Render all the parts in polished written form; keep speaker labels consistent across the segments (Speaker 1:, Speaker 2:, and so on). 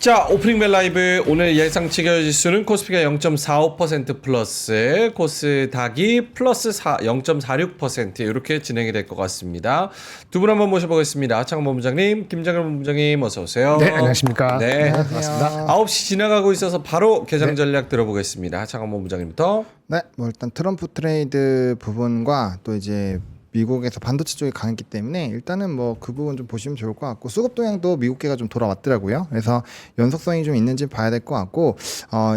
Speaker 1: 자, 오프닝 벨 라이브 오늘 예상치 지수는 코스피가 0.45% 플러스, 코스닥이 플러스 0.46% 이렇게 진행이 될 것 같습니다. 두 분 한번 모셔보겠습니다. 하창원 본부장님, 김장현 본부장님 어서 오세요.
Speaker 2: 네, 안녕하십니까.
Speaker 1: 네,
Speaker 2: 반갑습니다.
Speaker 1: 9시 지나가고 있어서 바로 개장 전략 들어보겠습니다. 하창원 본부장님부터.
Speaker 3: 네, 뭐 일단 트럼프 트레이드 부분과 또 이제 미국에서 반도체 쪽이 강했기 때문에 일단은 뭐 그 부분 좀 보시면 좋을 것 같고, 수급 동향도 미국계가 좀 돌아왔더라고요. 그래서 연속성이 좀 있는지 봐야 될 것 같고,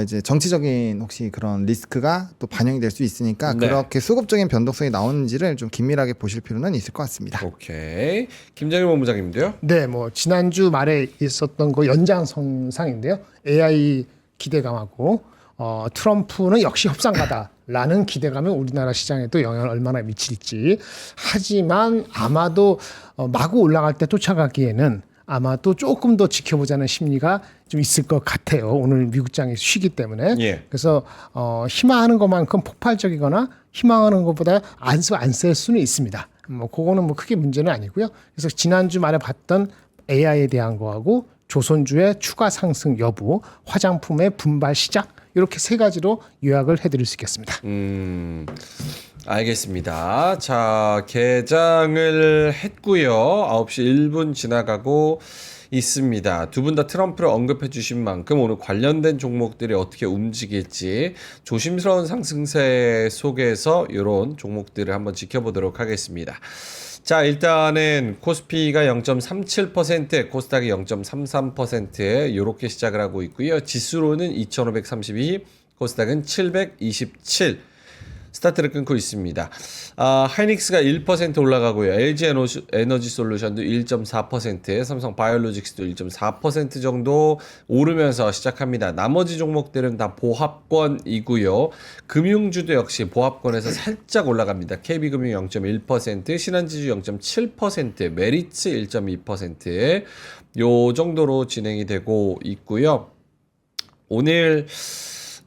Speaker 3: 이제 정치적인 혹시 그런 리스크가 또 반영이 될 수 있으니까
Speaker 1: 네.
Speaker 3: 그렇게 수급적인 변동성이 나오는지를 좀 긴밀하게 보실 필요는 있을 것 같습니다.
Speaker 1: 오케이. 김장현 본부장님도요.
Speaker 2: 네, 뭐 지난주 말에 있었던 거 연장선상인데요. AI 기대감하고 트럼프는 역시 협상가다라는 기대감이 우리나라 시장에도 영향을 얼마나 미칠지. 하지만 아마도 마구 올라갈 때 쫓아가기에는 아마도 조금 더 지켜보자는 심리가 좀 있을 것 같아요. 오늘 미국장이 쉬기 때문에.
Speaker 1: 예.
Speaker 2: 그래서 희망하는 것만큼 폭발적이거나 희망하는 것보다 안 셀 수는 있습니다. 뭐 그거는 뭐 크게 문제는 아니고요. 그래서 지난주 말에 봤던 AI에 대한 거하고 조선주의 추가 상승 여부, 화장품의 분발 시작, 이렇게 세 가지로 요약을 해드릴 수 있겠습니다.
Speaker 1: 알겠습니다. 자, 개장을 했고요. 9시 1분 지나가고 있습니다. 두 분 다 트럼프를 언급해 주신 만큼 오늘 관련된 종목들이 어떻게 움직일지 조심스러운 상승세 속에서 이런 종목들을 한번 지켜보도록 하겠습니다. 자, 일단은 코스피가 0.37%, 코스닥이 0.33% 이렇게 시작을 하고 있고요. 지수로는 2532, 코스닥은 727 스타트를 끊고 있습니다. 하이닉스가 1% 올라가고요. LG 에너지 솔루션도 1.4%, 삼성 바이오로직스도 1.4% 정도 오르면서 시작합니다. 나머지 종목들은 다 보합권이고요. 금융주도 역시 보합권에서 살짝 올라갑니다. KB금융 0.1%, 신한지주 0.7%, 메리츠 1.2%, 요 정도로 진행이 되고 있고요. 오늘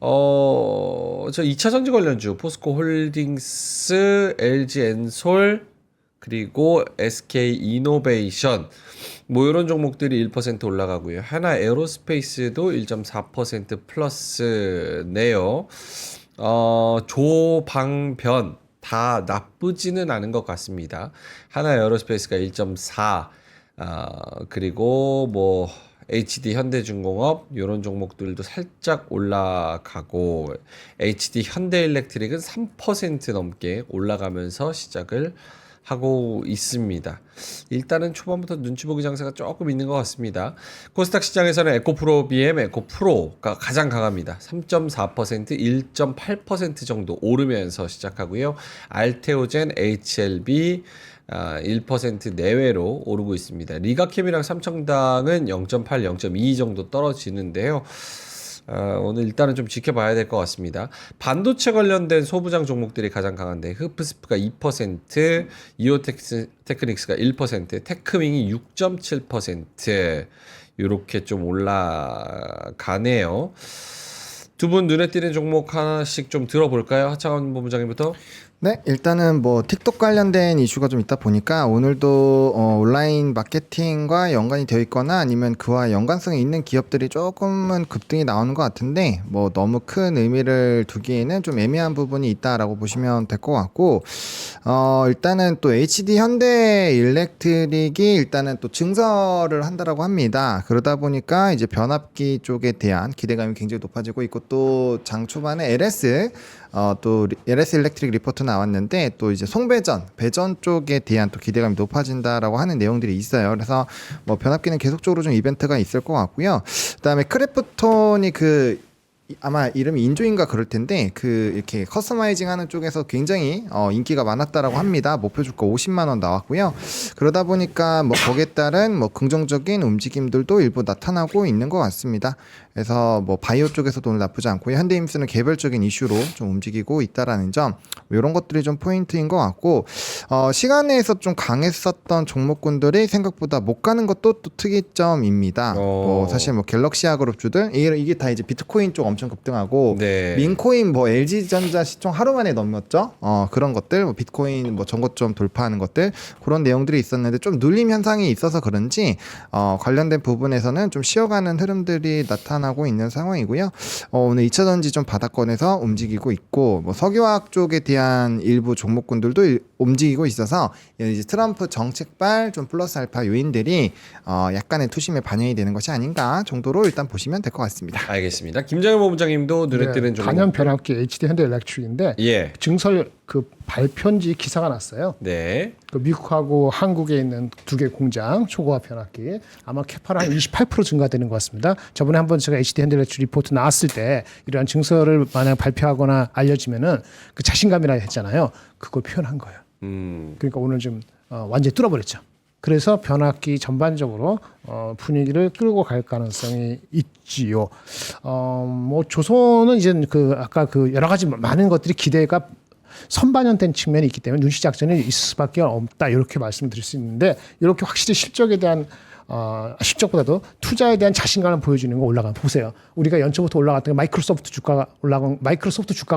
Speaker 1: 저 2차 전지 관련주 포스코 홀딩스, LG 엔솔 그리고 SK 이노베이션 뭐 이런 종목들이 1% 올라가고요. 하나 에어로스페이스도 1.4% 플러스네요. 조방변 다 나쁘지는 않은 것 같습니다. 하나 에어로스페이스가 1.4, 그리고 뭐 HD 현대중공업 이런 종목들도 살짝 올라가고, HD 현대일렉트릭은 3% 넘게 올라가면서 시작을 하고 있습니다. 일단은 초반부터 눈치 보기 장세가 조금 있는 것 같습니다. 코스닥 시장에서는 에코프로 BM, 에코프로가 가장 강합니다. 3.4%, 1.8% 정도 오르면서 시작하고요. 알테오젠, HLB 1% 내외로 오르고 있습니다. 리가캠이랑 삼청당은 0.8, 0.2 정도 떨어지는데요. 오늘 일단은 좀 지켜봐야 될 것 같습니다. 반도체 관련된 소부장 종목들이 가장 강한데 흡스프가 2%, 이오테크닉스가 1%, 테크윙이 6.7% 이렇게 좀 올라가네요. 두 분 눈에 띄는 종목 하나씩 좀 들어볼까요? 하창원 본부장님부터.
Speaker 3: 네, 일단은 뭐 틱톡 관련된 이슈가 좀 있다 보니까 오늘도 온라인 마케팅과 연관이 되어 있거나 아니면 그와 연관성이 있는 기업들이 조금은 급등이 나오는 것 같은데, 뭐 너무 큰 의미를 두기에는 좀 애매한 부분이 있다라고 보시면 될 것 같고, 일단은 또 HD 현대 일렉트릭이 일단은 또 증설을 한다라고 합니다. 그러다 보니까 이제 변압기 쪽에 대한 기대감이 굉장히 높아지고 있고, 또 장 초반에 또 LS 일렉트릭 리포트 나왔는데 또 이제 배전 쪽에 대한 또 기대감이 높아진다라고 하는 내용들이 있어요. 그래서 뭐 변압기는 계속적으로 좀 이벤트가 있을 것 같고요. 그다음에 크래프톤이 아마 이름이 인조인가 그럴 텐데 이렇게 커스터마이징 하는 쪽에서 굉장히 인기가 많았다라고 합니다. 목표 주가 50만 원 나왔고요. 그러다 보니까 뭐 거기에 따른 뭐 긍정적인 움직임들도 일부 나타나고 있는 것 같습니다. 그래서 뭐 바이오 쪽에서도 오늘 나쁘지 않고요. 현대임스는 개별적인 이슈로 좀 움직이고 있다라는 점, 이런 것들이 좀 포인트인 것 같고, 시간에서 좀 강했었던 종목군들이 생각보다 못 가는 것도 또 특이점입니다. 뭐 사실 뭐 갤럭시아 그룹주들 이게 다 이제 비트코인 쪽 엄청 엄청 급등하고
Speaker 1: 네.
Speaker 3: 민코인 뭐 LG전자 시총 하루 만에 넘었죠. 그런 것들 뭐 비트코인 뭐 전고점 돌파하는 것들 그런 내용들이 있었는데 좀 눌림 현상이 있어서 그런지 관련된 부분에서는 좀 쉬어가는 흐름들이 나타나고 있는 상황이고요. 오늘 2차 전지 좀 바닥권에서 움직이고 있고 뭐 석유화학 쪽에 대한 일부 종목군들도 움직이고 있어서 이제 트럼프 정책발 좀 플러스 알파 요인들이 약간의 투심에 반영이 되는 것이 아닌가 정도로 일단 보시면 될 것 같습니다.
Speaker 1: 알겠습니다. 김정일 본부장님도 눈에 띄는 종목.
Speaker 2: 단연 변압기 HD 현대엘렉트릭인데
Speaker 1: 예.
Speaker 2: 증설 그 발표인지 기사가 났어요.
Speaker 1: 네.
Speaker 2: 그 미국하고 한국에 있는 두 개 공장 초고화 변압기 아마 캐파가 한 28% 증가되는 것 같습니다. 저번에 한번 제가 HD 현대엘렉트릭 리포트 나왔을 때 이러한 증설을 만약 발표하거나 알려지면은 그 자신감이라 했잖아요. 그걸 표현한 거예요. 그러니까 오늘 좀 완전히 뚫어버렸죠. 그래서 변압기 전반적으로 분위기를 끌고 갈 가능성이 있지요. 뭐 조선은 이제 그 아까 그 여러 가지 많은 것들이 기대가 선반영된 측면이 있기 때문에 눈치 작전이 있을 수밖에 없다 이렇게 말씀드릴 수 있는데 이렇게 확실히 실적에 대한 실적보다도 투자에 대한 자신감을 보여주는 거 올라가 보세요. 우리가 연초부터 올라갔던 게 마이크로소프트 주가가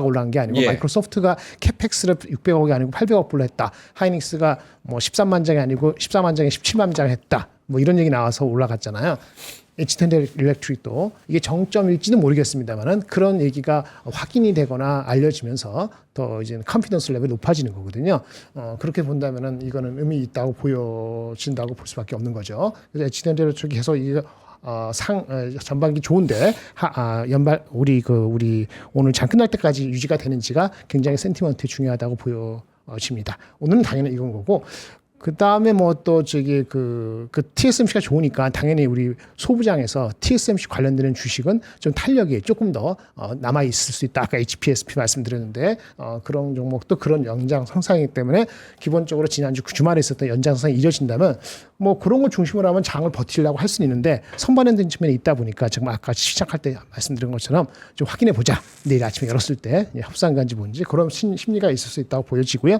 Speaker 2: 올라간 게 아니고
Speaker 1: 예.
Speaker 2: 마이크로소프트가 캐펙스를 600억이 아니고 800억 불로 했다. 하이닉스가 뭐 13만 장이 아니고 14만 장에 17만 장 했다. 뭐 이런 얘기 나와서 올라갔잖아요. HD 일렉트릭도 이게 정점일지는 모르겠습니다만은 그런 얘기가 확인이 되거나 알려지면서 더 이제 컨피던스 레벨이 높아지는 거거든요. 그렇게 본다면은 이거는 의미 있다고 보여진다고 볼 수밖에 없는 거죠. 그래서 HD 일렉트릭이 계속 이 전반기 좋은데 우리 오늘 장 끝날 때까지 유지가 되는지가 굉장히 센티먼트 중요하다고 보여집니다. 오늘은 당연히 이건 거고. 그 다음에 뭐 또 그 TSMC가 좋으니까 당연히 우리 소부장에서 TSMC 관련되는 주식은 좀 탄력이 조금 더 남아 있을 수 있다. 아까 HPSP 말씀드렸는데 그런 종목도 그런 연장성상이기 때문에 기본적으로 지난주 주말에 있었던 연장성이 이어진다면 뭐 그런 걸 중심으로 하면 장을 버티려고 할 수는 있는데 선반영된 측면이 있다 보니까 정말 아까 시작할 때 말씀드린 것처럼 좀 확인해 보자. 내일 아침에 열었을 때 협상간지 뭔지 그런 심리가 있을 수 있다고 보여지고요.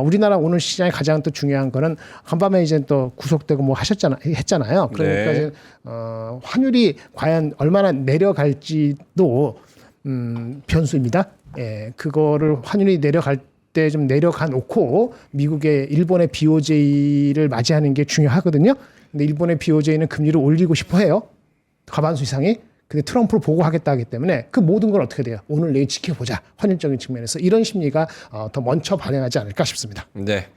Speaker 2: 우리나라 오늘 시장의 가장 또 중요한 거는 간밤에 이제 또 구속되고 뭐 했잖아요. 그러니까
Speaker 1: 네.
Speaker 2: 이제 환율이 과연 얼마나 내려갈지도 변수입니다. 예, 그거를 환율이 내려갈 때 좀 내려가 놓고 미국의 일본의 BOJ를 맞이하는 게 중요하거든요. 근데 일본의 BOJ는 금리를 올리고 싶어 해요. 과반수 이상이. 근데 트럼프를 보고하겠다 하기 때문에 그 모든 걸 어떻게 돼요? 오늘 내일 지켜보자. 환율적인 측면에서 이런 심리가 더 먼저 반영하지 않을까 싶습니다.
Speaker 1: 네.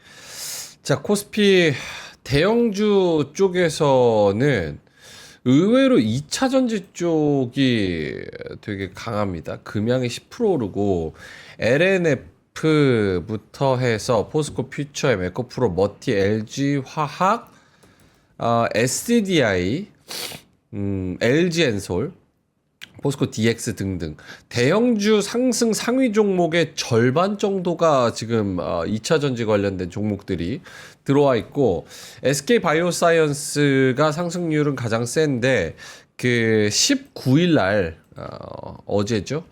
Speaker 1: 자, 코스피 대형주 쪽에서는 의외로 2차 전지 쪽이 되게 강합니다. 금양이 10% 오르고 LNF부터 해서 포스코 퓨처엠, 에코프로, 머티, LG 화학, SDI, LG엔솔, 포스코 DX 등등 대형주 상승 상위 종목의 절반 정도가 지금 2차 전지 관련된 종목들이 들어와 있고 SK 바이오사이언스가 상승률은 가장 센데 그 19일 날 어제죠.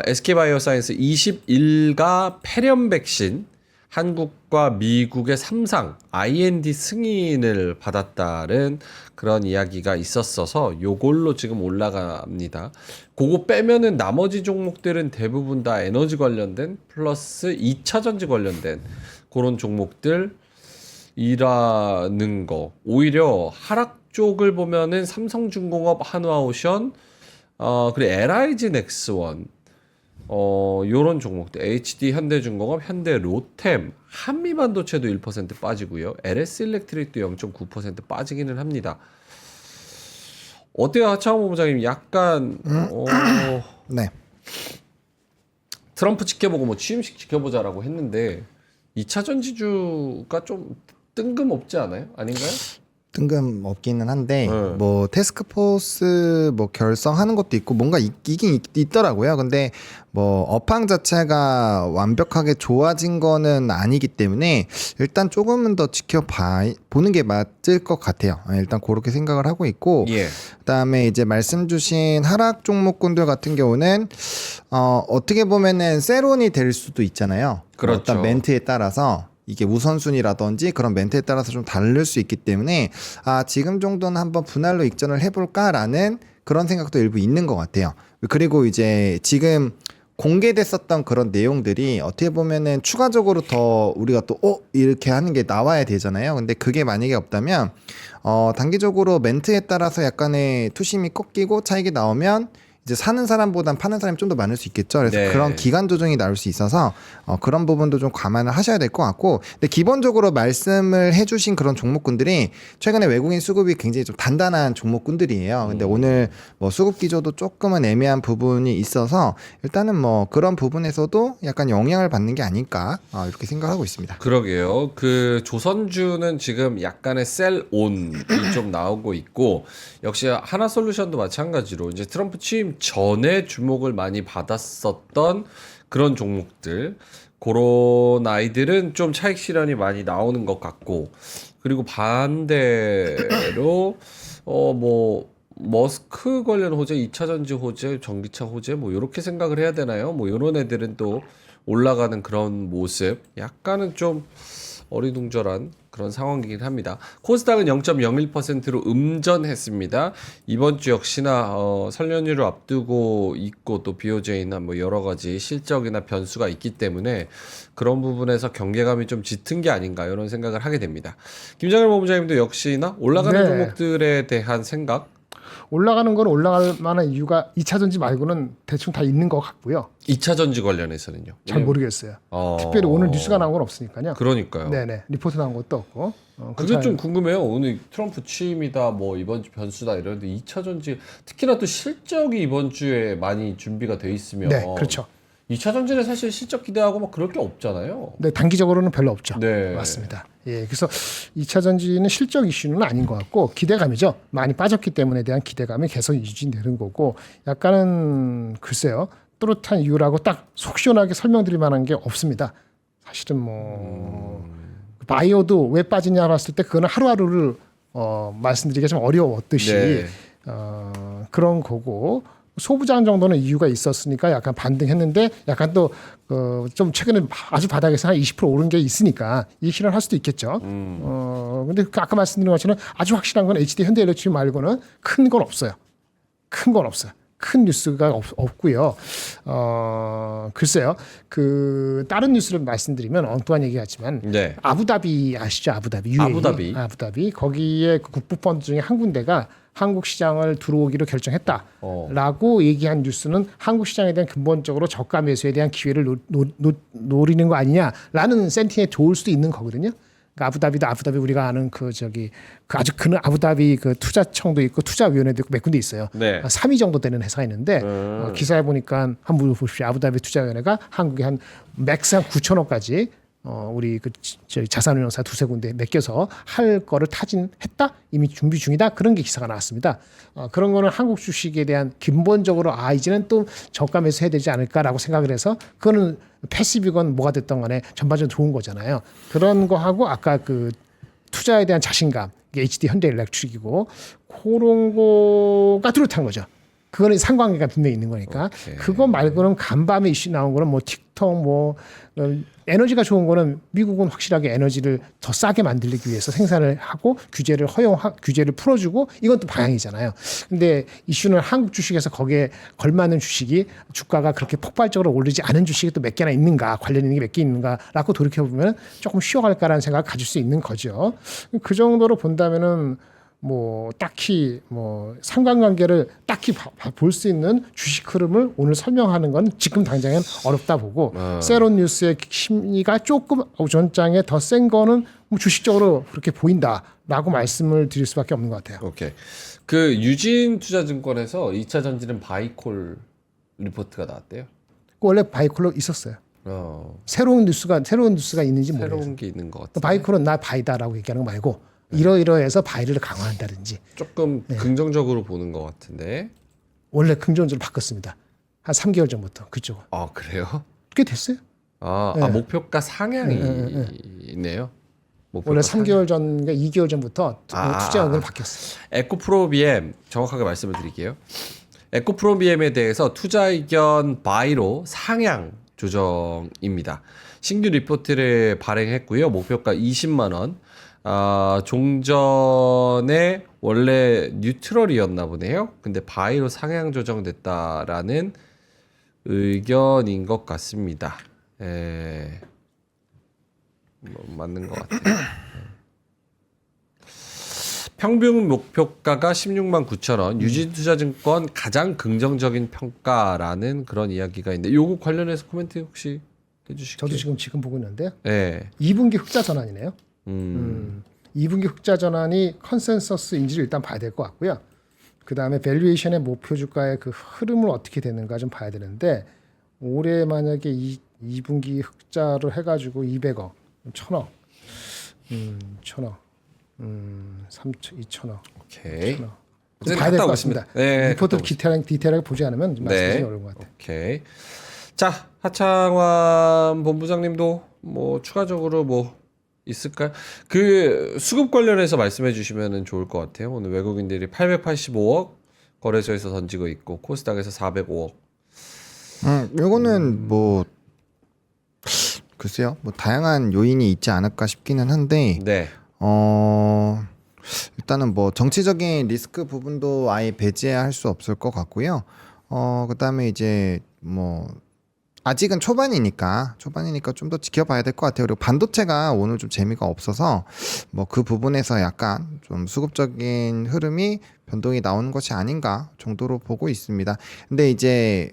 Speaker 1: SK 바이오사이언스 21가 폐렴 백신 한국과 미국의 3상 IND 승인을 받았다는 그런 이야기가 있었어서 요걸로 지금 올라갑니다. 그거 빼면은 나머지 종목들은 대부분 다 에너지 관련된 플러스 2차 전지 관련된 그런 종목들이라는 거. 오히려 하락 쪽을 보면은 삼성중공업, 한화오션, 그리고 LIG 넥스원 요런 종목들 HD 현대중공업, 현대로템, 한미반도체도 1% 빠지고요. LS일렉트릭도 0.9% 빠지기는 합니다. 어때요, 하창호 본부장님? 약간
Speaker 3: 네.
Speaker 1: 트럼프 지켜보고 뭐 취임식 지켜보자라고 했는데 2차 전지주가 좀 뜬금없지 않아요? 아닌가요?
Speaker 3: 뜬금없기는 한데 뭐 태스크포스 뭐 결성하는 것도 있고 뭔가 있긴 있더라고요. 근데 뭐 업황 자체가 완벽하게 좋아진 거는 아니기 때문에 일단 조금은 더 보는 게 맞을 것 같아요. 일단 그렇게 생각을 하고 있고
Speaker 1: 예.
Speaker 3: 그다음에 이제 말씀 주신 하락 종목군들 같은 경우는 어떻게 보면은 세론이 될 수도 있잖아요.
Speaker 1: 그렇죠.
Speaker 3: 어떤 멘트에 따라서 이게 우선순위라든지 그런 멘트에 따라서 좀 다를 수 있기 때문에 지금 정도는 한번 분할로 익전을 해볼까라는 그런 생각도 일부 있는 것 같아요. 그리고 이제 지금 공개됐었던 그런 내용들이 어떻게 보면은 추가적으로 더 우리가 또 이렇게 하는 게 나와야 되잖아요. 근데 그게 만약에 없다면 단기적으로 멘트에 따라서 약간의 투심이 꺾이고 차익이 나오면 이제 사는 사람보단 파는 사람이 좀 더 많을 수 있겠죠. 그래서
Speaker 1: 네.
Speaker 3: 그런 기간 조정이 나올 수 있어서 그런 부분도 좀 감안을 하셔야 될 것 같고, 근데 기본적으로 말씀을 해주신 그런 종목군들이 최근에 외국인 수급이 굉장히 좀 단단한 종목군들이에요. 근데 오늘 뭐 수급 기조도 조금은 애매한 부분이 있어서 일단은 뭐 그런 부분에서도 약간 영향을 받는 게 아닐까 이렇게 생각하고 있습니다.
Speaker 1: 그러게요. 그 조선주는 지금 약간의 셀온이 좀 나오고 있고, 역시 하나솔루션도 마찬가지로 이제 트럼프 취임 전에 주목을 많이 받았었던 그런 종목들, 그런 아이들은 좀 차익 실현이 많이 나오는 것 같고, 그리고 반대로 뭐 머스크 관련 호재, 2차 전지 호재, 전기차 호재 뭐 이렇게 생각을 해야 되나요? 뭐 이런 애들은 또 올라가는 그런 모습, 약간은 좀 어리둥절한 그런 상황이긴 합니다. 코스닥은 0.01%로 음전했습니다. 이번 주 역시나 설 연휴를 앞두고 있고 또 BOJ나 뭐 여러 가지 실적이나 변수가 있기 때문에 그런 부분에서 경계감이 좀 짙은 게 아닌가 이런 생각을 하게 됩니다. 김장일 본부장님도 역시나 올라가는
Speaker 2: 네.
Speaker 1: 종목들에 대한 생각,
Speaker 2: 올라가는 건 올라갈 만한 이유가 2차 전지 말고는 대충 다 있는 것 같고요.
Speaker 1: 2차 전지 관련해서는요.
Speaker 2: 잘 모르겠어요.
Speaker 1: 어...
Speaker 2: 특별히 오늘 뉴스가 나온 건 없으니까요.
Speaker 1: 그러니까요.
Speaker 2: 네네. 리포트 나온 것도 없고.
Speaker 1: 그게 좀 궁금해요. 오늘 트럼프 취임이다, 뭐 이번 주 변수다 이러는데 2차 전지, 특히나 또 실적이 이번 주에 많이 준비가 돼 있으면,
Speaker 2: 네, 그렇죠.
Speaker 1: 2차 전지는 사실 실적 기대하고 막 그럴 게 없잖아요.
Speaker 2: 네, 단기적으로는 별로 없죠.
Speaker 1: 네.
Speaker 2: 맞습니다. 예, 그래서 2차 전지는 실적 이슈는 아닌 것 같고 기대감이죠. 많이 빠졌기 때문에 대한 기대감이 계속 유지되는 거고, 약간은 글쎄요, 또렷한 이유라고 딱 속 시원하게 설명드릴 만한 게 없습니다. 사실은 뭐 바이오도 왜 빠지냐 했을 때 그거는 하루하루를 말씀드리기가 좀 어려웠듯이
Speaker 1: 네.
Speaker 2: 그런 거고, 소부장 정도는 이유가 있었으니까 약간 반등했는데, 약간 또 좀 최근에 아주 바닥에서 한 20% 오른 게 있으니까 이 실현을 할 수도 있겠죠. 근데 아까 말씀드린 것처럼 아주 확실한 건 HD 현대일렉트릭 말고는 큰 건 없어요. 큰 건 없어요. 큰 뉴스가 없고요. 글쎄요. 그 다른 뉴스를 말씀드리면 엉뚱한 얘기 같지만,
Speaker 1: 네.
Speaker 2: 아부다비 아시죠? 아부다비. UAE. 아부다비. 거기에 그 국부펀드 중에 한 군데가 한국 시장을 들어오기로 결정했다라고 얘기한 뉴스는 한국 시장에 대한 근본적으로 저가 매수에 대한 기회를 노리는 거 아니냐라는 센팅에 좋을 수도 있는 거거든요. 그러니까 아부다비 우리가 아는 그 아주 큰 아부다비 그 투자청도 있고 투자위원회도 있고 몇 군데 있어요.
Speaker 1: 네.
Speaker 2: 3위 정도 되는 회사가 있는데 기사에 보니까 한번 보십시오. 아부다비 투자위원회가 한국에 한 맥스 한 9천억까지 우리 저희 자산운용사 두세 군데 맡겨서 할 거를 타진했다, 이미 준비 중이다, 그런 게 기사가 나왔습니다. 그런 거는 한국 주식에 대한 근본적으로 이제는 또 저가 매수해야 되지 않을까라고 생각을 해서, 그거는 패시브건 뭐가 됐던 간에 전반적으로 좋은 거잖아요. 그런 거하고 아까 그 투자에 대한 자신감, 이게 HD 현대일렉트릭이고 그런 거가 뚜렷한 거죠. 그거는 상관계가 분명히 있는 거니까.
Speaker 1: 오케이.
Speaker 2: 그거 말고는 간밤에 이슈 나온 거는 뭐 틱톡 뭐 에너지가 좋은 거는 미국은 확실하게 에너지를 더 싸게 만들기 위해서 생산을 하고 규제를 풀어주고, 이건 또 방향이잖아요. 근데 이슈는 한국 주식에서 거기에 걸맞는 주식이 주가가 그렇게 폭발적으로 오르지 않은 주식이 또 몇 개나 있는가, 관련 있는 게 몇 개 있는가라고 돌이켜 보면 조금 쉬어갈까라는 생각을 가질 수 있는 거죠. 그 정도로 본다면은 뭐 딱히 뭐 상관관계를 딱히 볼 수 있는 주식 흐름을 오늘 설명하는 건 지금 당장은 어렵다 보고, 세론 뉴스의 심리가 조금 오전장에 더 센 거는 뭐 주식적으로 그렇게 보인다라고 말씀을 드릴 수밖에 없는 것 같아요.
Speaker 1: 오케이. 그 유진투자증권에서 2차 전지는 바이콜 리포트가 나왔대요.
Speaker 2: 원래 바이콜로 있었어요. 새로운 뉴스가 있는지 모르겠어요.
Speaker 1: 새로운 게 있는 것 같아요.
Speaker 2: 바이콜은 나 바이다라고 얘기하는 거 말고 이러이러해서 바이를 강화한다든지.
Speaker 1: 조금 긍정적으로 보는 것 같은데.
Speaker 2: 원래 긍정적으로 바꿨습니다. 한 3개월 전부터 그쪽은.
Speaker 1: 아, 그래요?
Speaker 2: 꽤 됐어요.
Speaker 1: 목표가 상향이 있네요.
Speaker 2: 원래 3개월 전, 그러니까 2개월 전부터 투자 의견을 바뀌었어요.
Speaker 1: 에코프로비엠 정확하게 말씀을 드릴게요. 에코프로비엠에 대해서 투자 의견 바이로 상향 조정입니다. 신규 리포트를 발행했고요. 목표가 20만 원. 종전에 원래 뉴트럴이었나 보네요. 근데 바이로 상향 조정됐다라는 의견인 것 같습니다. 맞는 것 같아요. 평균 목표가가 16만 9천 원, 유진투자증권 가장 긍정적인 평가라는 그런 이야기가 있는데 요거 관련해서 코멘트 혹시 해주실게요.
Speaker 2: 저도 지금 보고 있는데요.
Speaker 1: 네.
Speaker 2: 2분기 흑자 전환이네요. 2분기 흑자 전환이 컨센서스인지를 일단 봐야 될 것 같고요. 그 다음에 밸류에이션의 목표 주가의 그 흐름을 어떻게 되는가 좀 봐야 되는데 올해 만약에 2분기 흑자를 해가지고 200억, 1000억, 1000억, 2천억.
Speaker 1: 오케이.
Speaker 2: 좀
Speaker 1: 이제
Speaker 2: 봐야 될
Speaker 1: 갔다
Speaker 2: 것
Speaker 1: 오겠습니다.
Speaker 2: 같습니다.
Speaker 1: 네,
Speaker 2: 리포트
Speaker 1: 갔다
Speaker 2: 디테일하게 보지 않으면 좀 말씀드리기
Speaker 1: 네.
Speaker 2: 어려운 것 같아요.
Speaker 1: 오케이. 자, 하창환 본부장님도 뭐 추가적으로 뭐 있을까요? 그 수급 관련해서 말씀해 주시면 좋을 것 같아요. 오늘 외국인들이 885억 거래소에서 던지고 있고 코스닥에서 405억.
Speaker 3: 요거는 뭐 글쎄요. 뭐 다양한 요인이 있지 않을까 싶기는 한데
Speaker 1: 네.
Speaker 3: 일단은 뭐 정치적인 리스크 부분도 아예 배제할 수 없을 것 같고요. 그다음에 이제 뭐 아직은 초반이니까 좀 더 지켜봐야 될 것 같아요. 그리고 반도체가 오늘 좀 재미가 없어서 뭐 그 부분에서 약간 좀 수급적인 흐름이 변동이 나오는 것이 아닌가 정도로 보고 있습니다. 근데 이제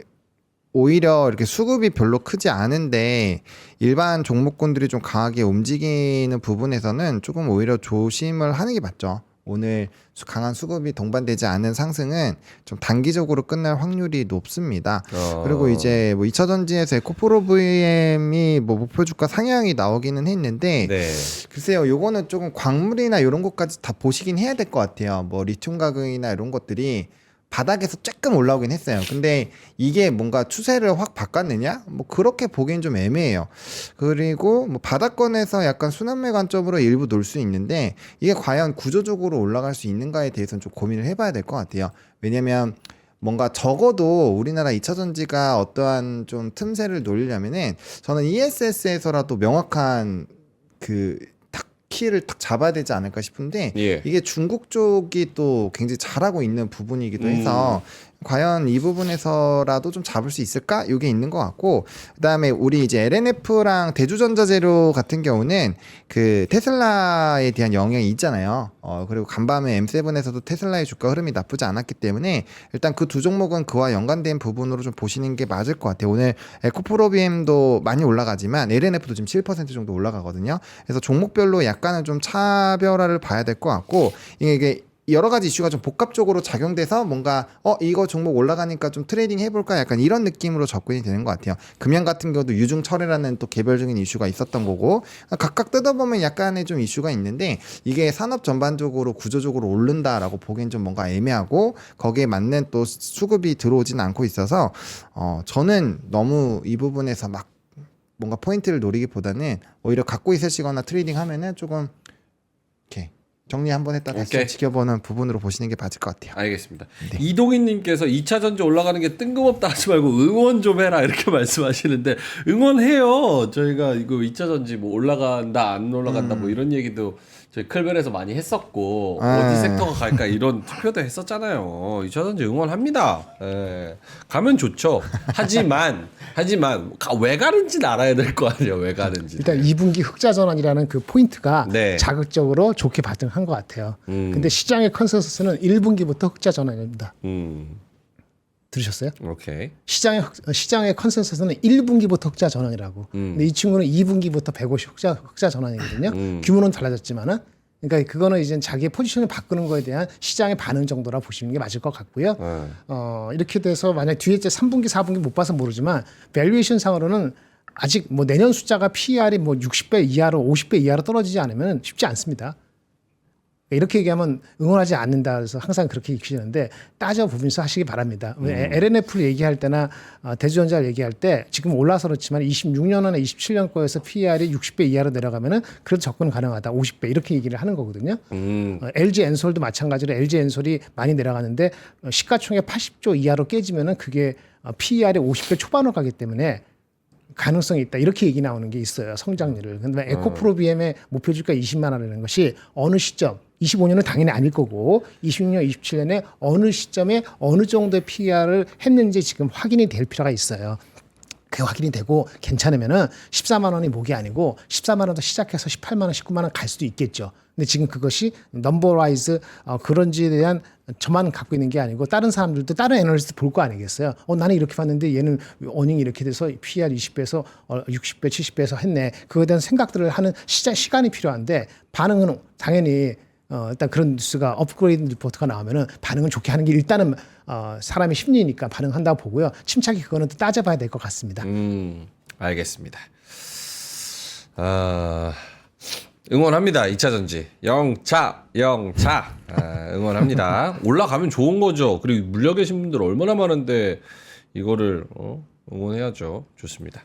Speaker 3: 오히려 이렇게 수급이 별로 크지 않은데 일반 종목군들이 좀 강하게 움직이는 부분에서는 조금 오히려 조심을 하는 게 맞죠. 오늘 강한 수급이 동반되지 않은 상승은 좀 단기적으로 끝날 확률이 높습니다. 그리고 이제 뭐 2차전지에서 에코프로비엠이 뭐 목표 주가 상향이 나오기는 했는데
Speaker 1: 네.
Speaker 3: 글쎄요, 요거는 조금 광물이나 이런 것까지 다 보시긴 해야 될 것 같아요. 뭐 리튬 가격이나 이런 것들이 바닥에서 조금 올라오긴 했어요. 근데 이게 뭔가 추세를 확 바꿨느냐? 뭐 그렇게 보기엔 좀 애매해요. 그리고 뭐 바닥권에서 약간 순환매 관점으로 일부 놀 수 있는데 이게 과연 구조적으로 올라갈 수 있는가에 대해서는 좀 고민을 해봐야 될 것 같아요. 왜냐면 뭔가 적어도 우리나라 2차전지가 어떠한 좀 틈새를 노리려면은 저는 ESS에서라도 명확한 그 키를 딱 잡아야 되지 않을까 싶은데
Speaker 1: 예.
Speaker 3: 이게 중국 쪽이 또 굉장히 잘하고 있는 부분이기도 해서 과연 이 부분에서라도 좀 잡을 수 있을까? 이게 있는 것 같고 그다음에 우리 이제 LNF랑 대주전자재료 같은 경우는 그 테슬라에 대한 영향이 있잖아요. 그리고 간밤에 M7에서도 테슬라의 주가 흐름이 나쁘지 않았기 때문에 일단 그 두 종목은 그와 연관된 부분으로 좀 보시는 게 맞을 것 같아요. 오늘 에코프로비엠도 많이 올라가지만 LNF도 지금 7% 정도 올라가거든요. 그래서 종목별로 약간은 좀 차별화를 봐야 될 것 같고 이게 여러 가지 이슈가 좀 복합적으로 작용돼서 뭔가 이거 종목 올라가니까 좀 트레이딩 해볼까 약간 이런 느낌으로 접근이 되는 것 같아요. 금연 같은 경우도 유중철회라는 또 개별적인 이슈가 있었던 거고 각각 뜯어보면 약간의 좀 이슈가 있는데 이게 산업 전반적으로 구조적으로 오른다라고 보기엔 좀 뭔가 애매하고 거기에 맞는 또 수급이 들어오지는 않고 있어서 저는 너무 이 부분에서 막 뭔가 포인트를 노리기보다는 오히려 갖고 있으시거나 트레이딩 하면은 조금 이렇게 정리 한번 했다 다시
Speaker 1: 오케이.
Speaker 3: 지켜보는 부분으로 보시는 게 맞을 것 같아요.
Speaker 1: 알겠습니다.
Speaker 3: 네.
Speaker 1: 이동희님께서 2차 전지 올라가는 게 뜬금없다 하지 말고 응원 좀 해라 이렇게 말씀하시는데 응원해요. 저희가 이거 2차 전지 뭐 올라간다 안 올라간다 뭐 이런 얘기도 저희 클벨에서 많이 했었고 어디 섹터가 갈까 이런 투표도 했었잖아요. 2차 전지 응원합니다. 예. 가면 좋죠. 하지만 왜 가는지는 알아야 될 거 아니에요. 왜 가는지.
Speaker 2: 일단 2분기 흑자 전환이라는 그 포인트가
Speaker 1: 네.
Speaker 2: 자극적으로 좋게 반등한 것 같아요. 근데 시장의 컨센서스는 1분기부터 흑자 전환입니다. 들으셨어요?
Speaker 1: 오케이.
Speaker 2: 시장의 컨센서스는 1분기부터 흑자 전환이라고. 근데 이 친구는 2분기부터 150 흑자 전환이거든요. 규모는 달라졌지만은. 그러니까 그거는 이제 자기의 포지션을 바꾸는 거에 대한 시장의 반응 정도라 보시는 게 맞을 것 같고요. 이렇게 돼서 만약 뒤에 3분기, 4분기 못 봐서 모르지만 밸류에이션 상으로는 아직 뭐 내년 숫자가 PER이 뭐 60배 이하로 50배 이하로 떨어지지 않으면 쉽지 않습니다. 이렇게 얘기하면 응원하지 않는다 그래서 항상 그렇게 익히시는데 따져보면서 하시기 바랍니다. LNF를 얘기할 때나 대주전자를 얘기할 때 지금 올라서 그렇지만 26년이나 27년 거에서 PER이 60배 이하로 내려가면은 그래도 접근 가능하다. 50배 이렇게 얘기를 하는 거거든요. LG 엔솔도 마찬가지로 LG 엔솔이 많이 내려가는데 시가총액 80조 이하로 깨지면은 그게 PER이 50배 초반으로 가기 때문에 가능성이 있다 이렇게 얘기 나오는 게 있어요. 성장률을. 근데 에코프로 BM의 목표 주가 20만 원이라는 것이 어느 시점 25년은 당연히 아닐 거고 26년, 27년에 어느 시점에 어느 정도의 PER을 했는지 지금 확인이 될 필요가 있어요. 그 확인이 되고 괜찮으면은 14만 원이 목이 아니고 14만 원도 시작해서 18만 원, 19만 원 갈 수도 있겠죠. 근데 지금 그것이 넘버와이즈 그런지에 대한 저만 갖고 있는 게 아니고 다른 사람들도 다른 애널리스트 볼 거 아니겠어요. 나는 이렇게 봤는데 얘는 어닝이 이렇게 돼서 PER 20배에서 60배, 70배에서 했네. 그거에 대한 생각들을 하는 시간이 필요한데 반응은 당연히 일단 그런 뉴스가 업그레이드 리포트가 나오면은 반응은 좋게 하는 게 일단은 사람의 심리니까 반응한다고 보고요. 침착히 그거는 또 따져봐야 될 것 같습니다.
Speaker 1: 알겠습니다. 응원합니다. 2차 전지 영차 응원합니다. 올라가면 좋은 거죠. 그리고 물려 계신 분들 얼마나 많은데 이거를 응원해야죠. 좋습니다.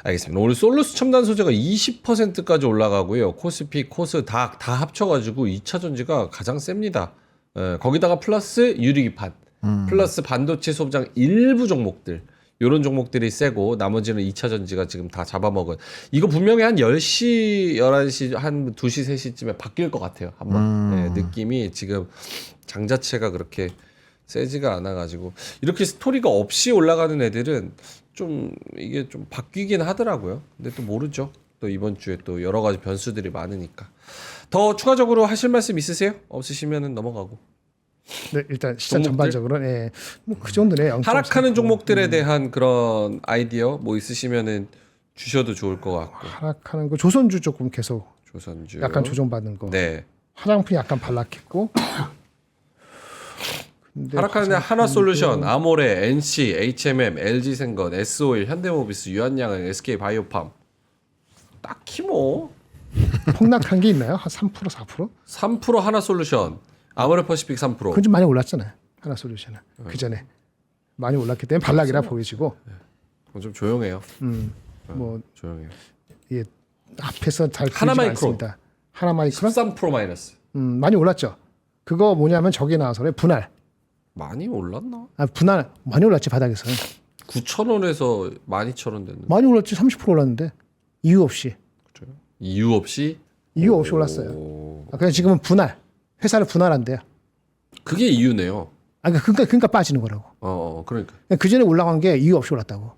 Speaker 1: 알겠습니다. 오늘 솔루스 첨단 소재가 20%까지 올라가고요. 코스피, 코스닥 다 합쳐가지고 2차 전지가 가장 셉니다. 거기다가 플러스 유리기판, 플러스 반도체 소비장 일부 종목들. 요런 종목들이 세고 나머지는 2차 전지가 지금 다 잡아먹은. 이거 분명히 한 10시, 11시, 한 2시, 3시쯤에 바뀔 것 같아요. 한번. 네, 느낌이 지금 장 자체가 그렇게 세지가 않아가지고 이렇게 스토리가 없이 올라가는 애들은 좀 이게 좀 바뀌긴 하더라고요. 근데 또 모르죠. 또 이번 주에 또 여러 가지 변수들이 많으니까. 더 추가적으로 하실 말씀 있으세요? 없으시면은 넘어가고.
Speaker 2: 네, 일단 시장
Speaker 1: 종목들?
Speaker 2: 전반적으로는 예, 뭐그 정도네요.
Speaker 1: 하락하는 종목들에 대한 그런 아이디어 뭐 있으시면은 주셔도 좋을 것 같고.
Speaker 2: 하락하는 거 조선주 조금 계속
Speaker 1: 조선주.
Speaker 2: 약간 조정받는 거.
Speaker 1: 네.
Speaker 2: 화장품이 약간 반락했고. 근데
Speaker 1: 하락하는 하나솔루션, 아모레, NC, HMM, LG생건, SO일, 현대모비스, 유한양행, SK바이오팜. 딱히 뭐
Speaker 2: 폭락한 게 있나요? 한 3%, 4%?
Speaker 1: 3% 하나솔루션, 아모레 퍼시픽 3%.
Speaker 2: 그건 좀 많이 올랐잖아요. 하나솔루션은 그 전에 많이 올랐기 때문에 반락이라 보여지고.
Speaker 1: 좀 조용해요.
Speaker 2: 뭐
Speaker 1: 조용해요.
Speaker 2: 예, 앞에서 잘 보이지
Speaker 1: 하나마이크론.
Speaker 2: 않습니다. 하나마이크론
Speaker 1: 13% 마이너스.
Speaker 2: 많이 올랐죠. 그거 뭐냐면 저기 나와서 분할.
Speaker 1: 많이 올랐나?
Speaker 2: 분할 많이 올랐지 바닥에서.
Speaker 1: 9,000원에서 12,000원 됐는데.
Speaker 2: 많이 올랐지 30% 올랐는데 이유 없이
Speaker 1: 그래요? 이유 없이
Speaker 2: 올랐어요. 그냥 지금은 분할 회사를 분할한대요.
Speaker 1: 그게 이유네요.
Speaker 2: 그러니까 빠지는 거라고.
Speaker 1: 그러니까.
Speaker 2: 그 전에 올라간 게 이유 없이 올랐다고.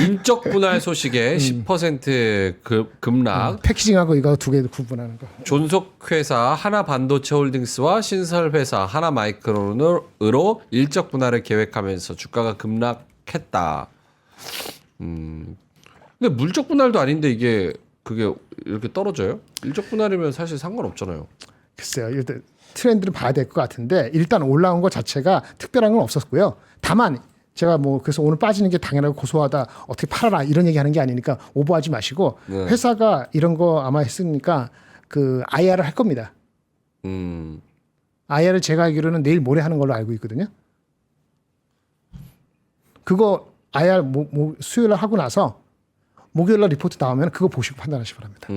Speaker 1: 인적 분할 소식에 10% 급락.
Speaker 2: 패키징하고 이거 두 개 구분하는 거.
Speaker 1: 존속회사 하나반도체홀딩스와 신설회사 하나마이크론으로 일적 분할을 계획하면서 주가가 급락했다. 근데 물적 분할도 아닌데 그게 이렇게 떨어져요? 일적 분할이면 사실 상관없잖아요.
Speaker 2: 글쎄요. 일단 트렌드를 봐야 될 것 같은데 일단 올라온 것 자체가 특별한 건 없었고요. 다만 제가 뭐 그래서 오늘 빠지는 게 당연하고 고소하다 어떻게 팔아라 이런 얘기 하는 게 아니니까 오버하지 마시고
Speaker 1: 네.
Speaker 2: 회사가 이런 거 아마 했으니까 그 IR을 할 겁니다. IR을 제가 알기로는 내일 모레 하는 걸로 알고 있거든요. 그거 IR 수요일 날 하고 나서 목요일 날 리포트 나오면 그거 보시고 판단하시기 바랍니다.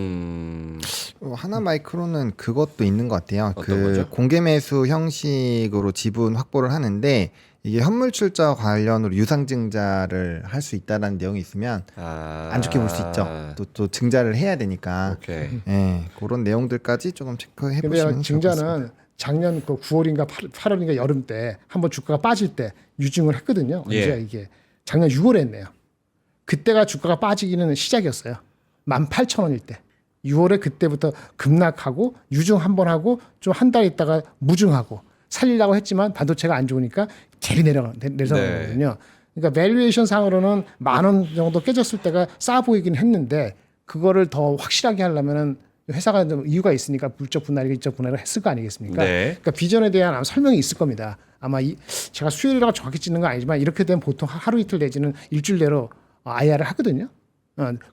Speaker 3: 하나마이크론은 그것도 있는 것 같아요.
Speaker 1: 어떤 거죠?
Speaker 3: 공개 매수 형식으로 지분 확보를 하는데 이게 현물 출자 관련으로 유상증자를 할 수 있다라는 내용이 있으면 안 좋게 볼 수 있죠. 또 증자를 해야 되니까.
Speaker 1: 오케이.
Speaker 3: 예, 그런 내용들까지 조금 체크해
Speaker 2: 근데
Speaker 3: 보시면 좋을 것 같습니다.
Speaker 2: 증자는 작년 그 9월인가 8월인가 여름 때 한번 주가가 빠질 때 유증을 했거든요. 언제
Speaker 1: 예.
Speaker 2: 이게 작년 6월에 했네요. 그때가 주가가 빠지기는 시작이었어요. 18,000원일 때. 6월에 그때부터 급락하고 유증 한 번 하고 좀 한 달 있다가 무증하고 살리려고 했지만 반도체가 안 좋으니까 제리 내려가거든요. 그러니까 밸류에이션 상으로는 10,000원 정도 깨졌을 때가 싸 보이긴 했는데 그거를 더 확실하게 하려면은 회사가 좀 이유가 있으니까 물적 분할이고 인적 분할을 했을 거 아니겠습니까?
Speaker 1: 네.
Speaker 2: 그러니까 비전에 대한 아마 설명이 있을 겁니다. 아마 제가 수요일이라고 정확히 찍는 건 아니지만 이렇게 되면 보통 하루 이틀 내지는 일주일 내로 IR을 하거든요.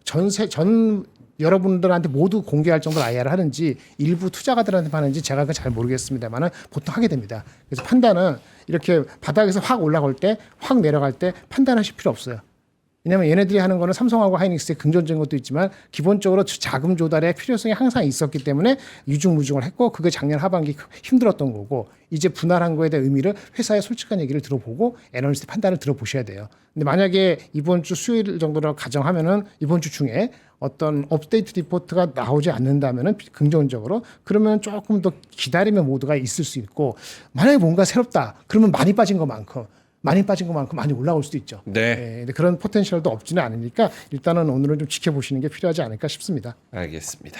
Speaker 2: 전 여러분들한테 모두 공개할 정도로 IR을 하는지 일부 투자가들한테 하는지 제가 그걸 잘 모르겠습니다만은 보통 하게 됩니다. 그래서 판단은 이렇게 바닥에서 확 올라갈 때, 확 내려갈 때 판단하실 필요 없어요. 왜냐하면 얘네들이 하는 거는 삼성하고 하이닉스의 긍정적인 것도 있지만 기본적으로 자금 조달의 필요성이 항상 있었기 때문에 유중무중을 했고 그게 작년 하반기 힘들었던 거고 이제 분할한 거에 대한 의미를 회사의 솔직한 얘기를 들어보고 애널리스트 판단을 들어보셔야 돼요. 근데 만약에 이번 주 수요일 정도로 가정하면은 이번 주 중에 어떤 업데이트 리포트가 나오지 않는다면은 긍정적으로 그러면 조금 더 기다리면 모드가 있을 수 있고 만약에 뭔가 새롭다 그러면 많이 빠진 것만큼 많이 올라올 수도 있죠.
Speaker 1: 네.
Speaker 2: 근데 그런 포텐셜도 없지는 않으니까 일단은 오늘은 좀 지켜보시는 게 필요하지 않을까 싶습니다.
Speaker 1: 알겠습니다.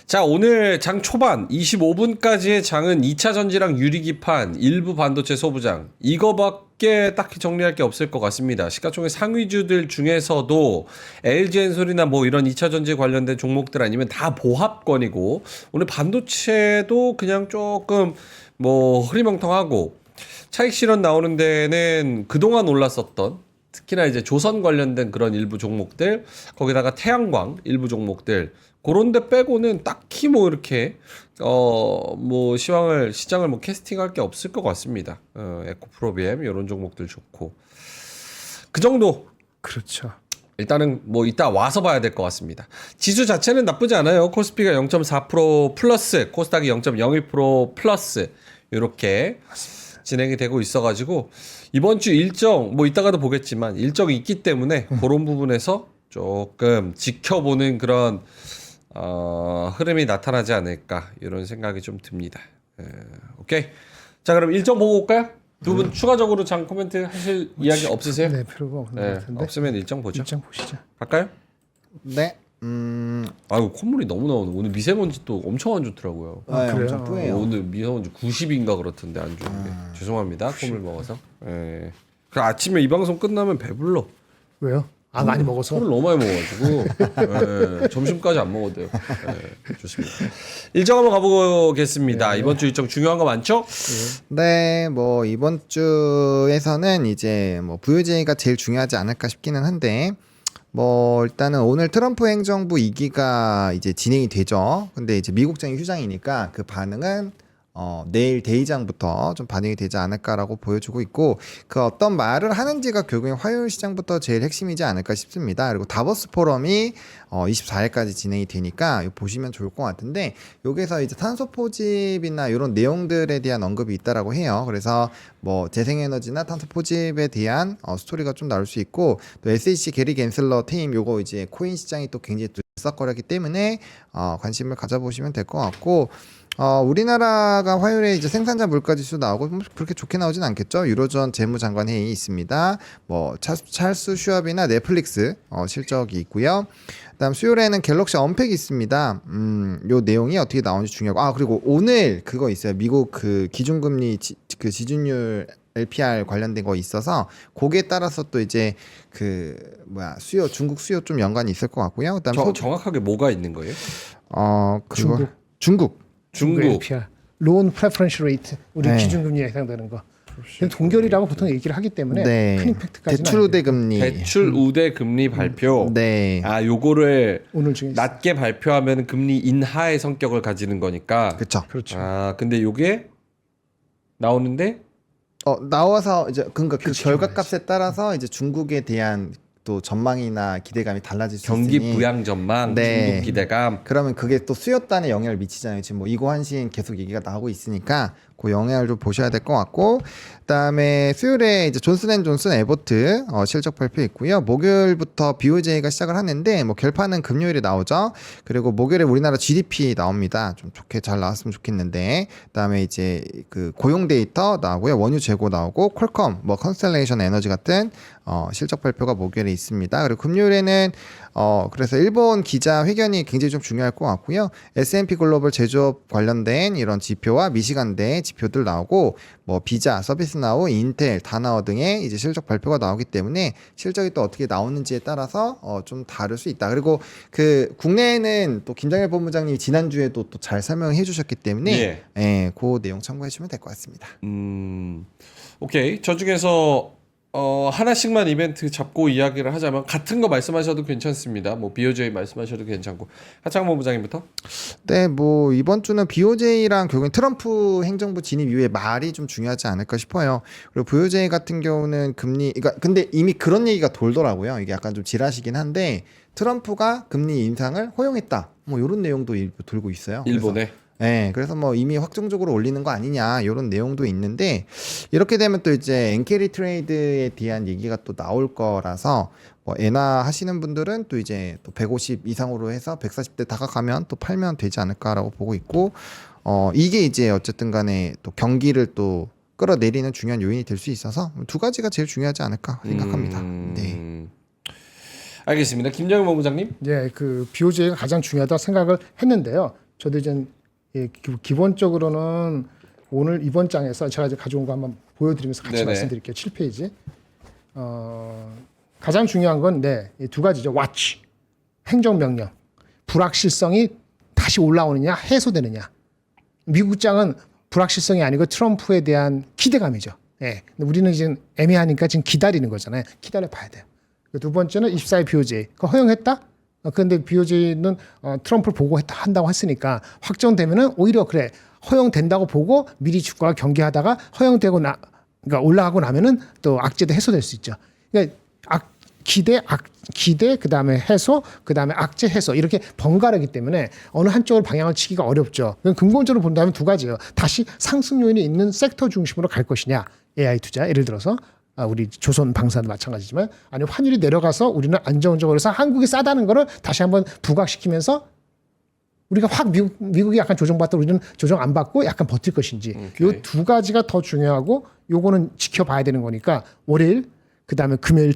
Speaker 1: 자, 오늘 장 초반 25분까지의 장은 2차 전지랑 유리기판, 일부 반도체 소부장 이거밖에 딱히 정리할 게 없을 것 같습니다. 시가총액 상위주들 중에서도 LG엔솔이나 뭐 이런 2차 전지 관련된 종목들 아니면 다 보합권이고 오늘 반도체도 그냥 조금 뭐 흐리멍텅하고 차익 실현 나오는 데는 그동안 올랐었던 특히나 이제 조선 관련된 그런 일부 종목들 거기다가 태양광 일부 종목들 그런 데 빼고는 딱히 뭐 이렇게 뭐 시장을 뭐 캐스팅할 게 없을 것 같습니다. 에코프로비엠 이런 종목들 좋고 그 정도.
Speaker 2: 그렇죠.
Speaker 1: 일단은 뭐 이따 와서 봐야 될 것 같습니다. 지수 자체는 나쁘지 않아요. 코스피가 0.4% 플러스, 코스닥이 0.02% 플러스 이렇게 진행이 되고 있어가지고 이번 주 일정 뭐 이따가도 보겠지만 일정이 있기 때문에 그런 부분에서 조금 지켜보는 그런 흐름이 나타나지 않을까 이런 생각이 좀 듭니다. 오케이. 자 그럼 일정 보고 올까요? 두 분 추가적으로 장 코멘트 하실 이야기 없으세요?
Speaker 2: 네, 필요가 없는 것 같은데.
Speaker 1: 없으면 일정 보죠.
Speaker 2: 일정 보시죠.
Speaker 1: 갈까요?
Speaker 3: 네.
Speaker 1: 아유 콧물이 너무 나오네. 오늘 미세먼지 또 엄청 안 좋더라고요.
Speaker 3: 네,
Speaker 2: 그래요?
Speaker 3: 엄청 뿌예요.
Speaker 1: 오늘 미세먼지 90인가 그렇던데 안 좋은데 죄송합니다. 콧물 먹어서. 예. 그 아침에 이 방송 끝나면 배불러.
Speaker 2: 왜요? 많이 먹어서.
Speaker 1: 술을 너무 많이 먹어가지고 점심까지 안 먹어도 돼요. 좋습니다. 일정 한번 가보겠습니다. 이번 주 일정 중요한 거 많죠?
Speaker 3: 네, 뭐 이번 주에서는 이제 뭐 VOJ가 제일 중요하지 않을까 싶기는 한데 뭐 일단은 오늘 트럼프 행정부 2기가 이제 진행이 되죠. 근데 이제 미국장이 휴장이니까 그 반응은 내일 대의장부터 좀 반영이 되지 않을까라고 보여주고 있고 그 어떤 말을 하는지가 결국엔 화요일 시장부터 제일 핵심이지 않을까 싶습니다. 그리고 다보스 포럼이 24일까지 진행이 되니까 이거 보시면 좋을 것 같은데 여기서 이제 탄소 포집이나 이런 내용들에 대한 언급이 있다라고 해요. 그래서 뭐 재생에너지나 탄소 포집에 대한 스토리가 좀 나올 수 있고 또 SEC 게리 갠슬러 퇴임 요거 이제 코인 시장이 또 굉장히 들썩거렸기 때문에 관심을 가져보시면 될 것 같고 우리나라가 화요일에 이제 생산자 물가지수 나오고 뭐 그렇게 좋게 나오진 않겠죠. 유로존 재무장관 회의 있습니다. 뭐 찰스 슈왑이나 넷플릭스 실적이 있고요. 그다음 수요일에는 갤럭시 언팩이 있습니다. 요 내용이 어떻게 나오는지 중요하고 그리고 오늘 그거 있어요. 미국 그 기준금리 그 지준율 LPR 관련된 거 있어서 거기에 따라서 또 이제 그 중국 수요 좀 연관이 있을 것 같고요. 그다음
Speaker 1: 정확하게 뭐가 있는 거예요?
Speaker 3: 중국
Speaker 1: 중국.
Speaker 2: LPR, Loan Preference Rate, 우리
Speaker 3: 네.
Speaker 2: 기준금리에 해당되는 거. 동결이라고 보통 얘기를 하기 때문에 큰 임팩트까지는
Speaker 3: 대출 우대 금리.
Speaker 1: 대출 우대 금리 발표.
Speaker 3: 네.
Speaker 2: 아니에요.
Speaker 1: 요거를
Speaker 2: 오늘 중에
Speaker 1: 낮게 발표하면 금리 인하의 성격을 가지는 거니까.
Speaker 3: 그렇죠.
Speaker 2: 그렇죠.
Speaker 1: 근데 요게 나오는데
Speaker 3: 나와서 이제 그러니까 그
Speaker 2: 그치,
Speaker 3: 결과값에 따라서 이제 중국에 대한 또 전망이나 기대감이 달라질 수
Speaker 1: 경기
Speaker 3: 있으니
Speaker 1: 부양 전망,
Speaker 3: 네.
Speaker 1: 중국 기대감.
Speaker 3: 그러면 그게 또 수요단에 영향을 미치잖아요. 지금 뭐 이고한신 계속 얘기가 나오고 있으니까 그 영향을 좀 보셔야 될 것 같고 그다음에 수요일에 이제 존슨앤존슨 에보트 실적 발표 있고요. 목요일부터 BOJ가 시작을 하는데 뭐 결판은 금요일에 나오죠. 그리고 목요일에 우리나라 GDP 나옵니다. 좀 좋게 잘 나왔으면 좋겠는데 그다음에 이제 그 고용 데이터 나오고요. 원유 재고 나오고 퀄컴 뭐 컨스텔레이션 에너지 같은 실적 발표가 목요일에 있습니다. 그리고 금요일에는 그래서 일본 기자 회견이 굉장히 좀 중요할 것 같고요. S&P 글로벌 제조업 관련된 이런 지표와 미시간대 지표들 나오고 뭐 비자, 서비스나우, 인텔, 다나워 등의 이제 실적 발표가 나오기 때문에 실적이 또 어떻게 나오는지에 따라서 좀 다를 수 있다. 그리고 그 국내에는 또 김장일 본부장님이 지난주에도 또 잘 설명해 주셨기 때문에 그 내용 참고해 주시면 될 것 같습니다.
Speaker 1: 오케이. 저 중에서 하나씩만 이벤트 잡고 이야기를 하자면 같은 거 말씀하셔도 괜찮습니다. 뭐 BOJ 말씀하셔도 괜찮고. 하창모 부장님부터.
Speaker 3: 네, 뭐 이번 주는 BOJ랑 결국엔 트럼프 행정부 진입 이후에 말이 좀 중요하지 않을까 싶어요. 그리고 BOJ 같은 경우는 금리, 그러니까 근데 이미 그런 얘기가 돌더라고요. 이게 약간 좀 지라시긴 한데 트럼프가 금리 인상을 허용했다. 뭐 이런 내용도 일부 돌고 있어요.
Speaker 1: 일본에.
Speaker 3: 네, 그래서 뭐 이미 확정적으로 올리는 거 아니냐 이런 내용도 있는데 이렇게 되면 또 이제 엔캐리 트레이드에 대한 얘기가 또 나올 거라서 뭐 엔화 하시는 분들은 또 이제 또 150 이상으로 해서 140대 다가가면 또 팔면 되지 않을까라고 보고 있고 이게 이제 어쨌든 간에 또 경기를 또 끌어내리는 중요한 요인이 될 수 있어서 두 가지가 제일 중요하지 않을까 생각합니다. 네.
Speaker 1: 알겠습니다. 김정일 본부장님.
Speaker 2: 예, 그 BOJ가 가장 중요하다 생각을 했는데요. 저도 이제 기본적으로는 오늘 이번 장에서 제가 이제 가져온 거 한번 보여드리면서 같이
Speaker 1: 네네.
Speaker 2: 말씀드릴게요. 7페이지. 가장 중요한 건 이 두 가지죠. watch, 행정명령, 불확실성이 다시 올라오느냐 해소되느냐. 미국장은 불확실성이 아니고 트럼프에 대한 기대감이죠. 예. 근데 우리는 지금 애매하니까 지금 기다리는 거잖아요. 기다려 봐야 돼요. 두 번째는 24의 BOJ. 그거 허용했다? 그런데 BOJ는 트럼프를 보고 한다고 했으니까 확정되면은 오히려 그래 허용된다고 보고 미리 주가가 경계하다가 허용되고 그러니까 올라가고 나면은 또 악재도 해소될 수 있죠. 그러니까 기대 그다음에 해소 그다음에 악재 해소 이렇게 번갈아기 때문에 어느 한쪽으로 방향을 치기가 어렵죠. 근본적으로 본다면 두 가지예요. 다시 상승 요인이 있는 섹터 중심으로 갈 것이냐 AI 투자 예를 들어서 우리 조선 방사도 마찬가지지만 아니 환율이 내려가서 우리는 안정적으로 해서 한국이 싸다는 거를 다시 한번 부각시키면서 우리가 확 미국이 약간 조정받다 우리는 조정 안 받고 약간 버틸 것인지 이 두 가지가 더 중요하고 요거는 지켜봐야 되는 거니까 월요일 그다음에 금요일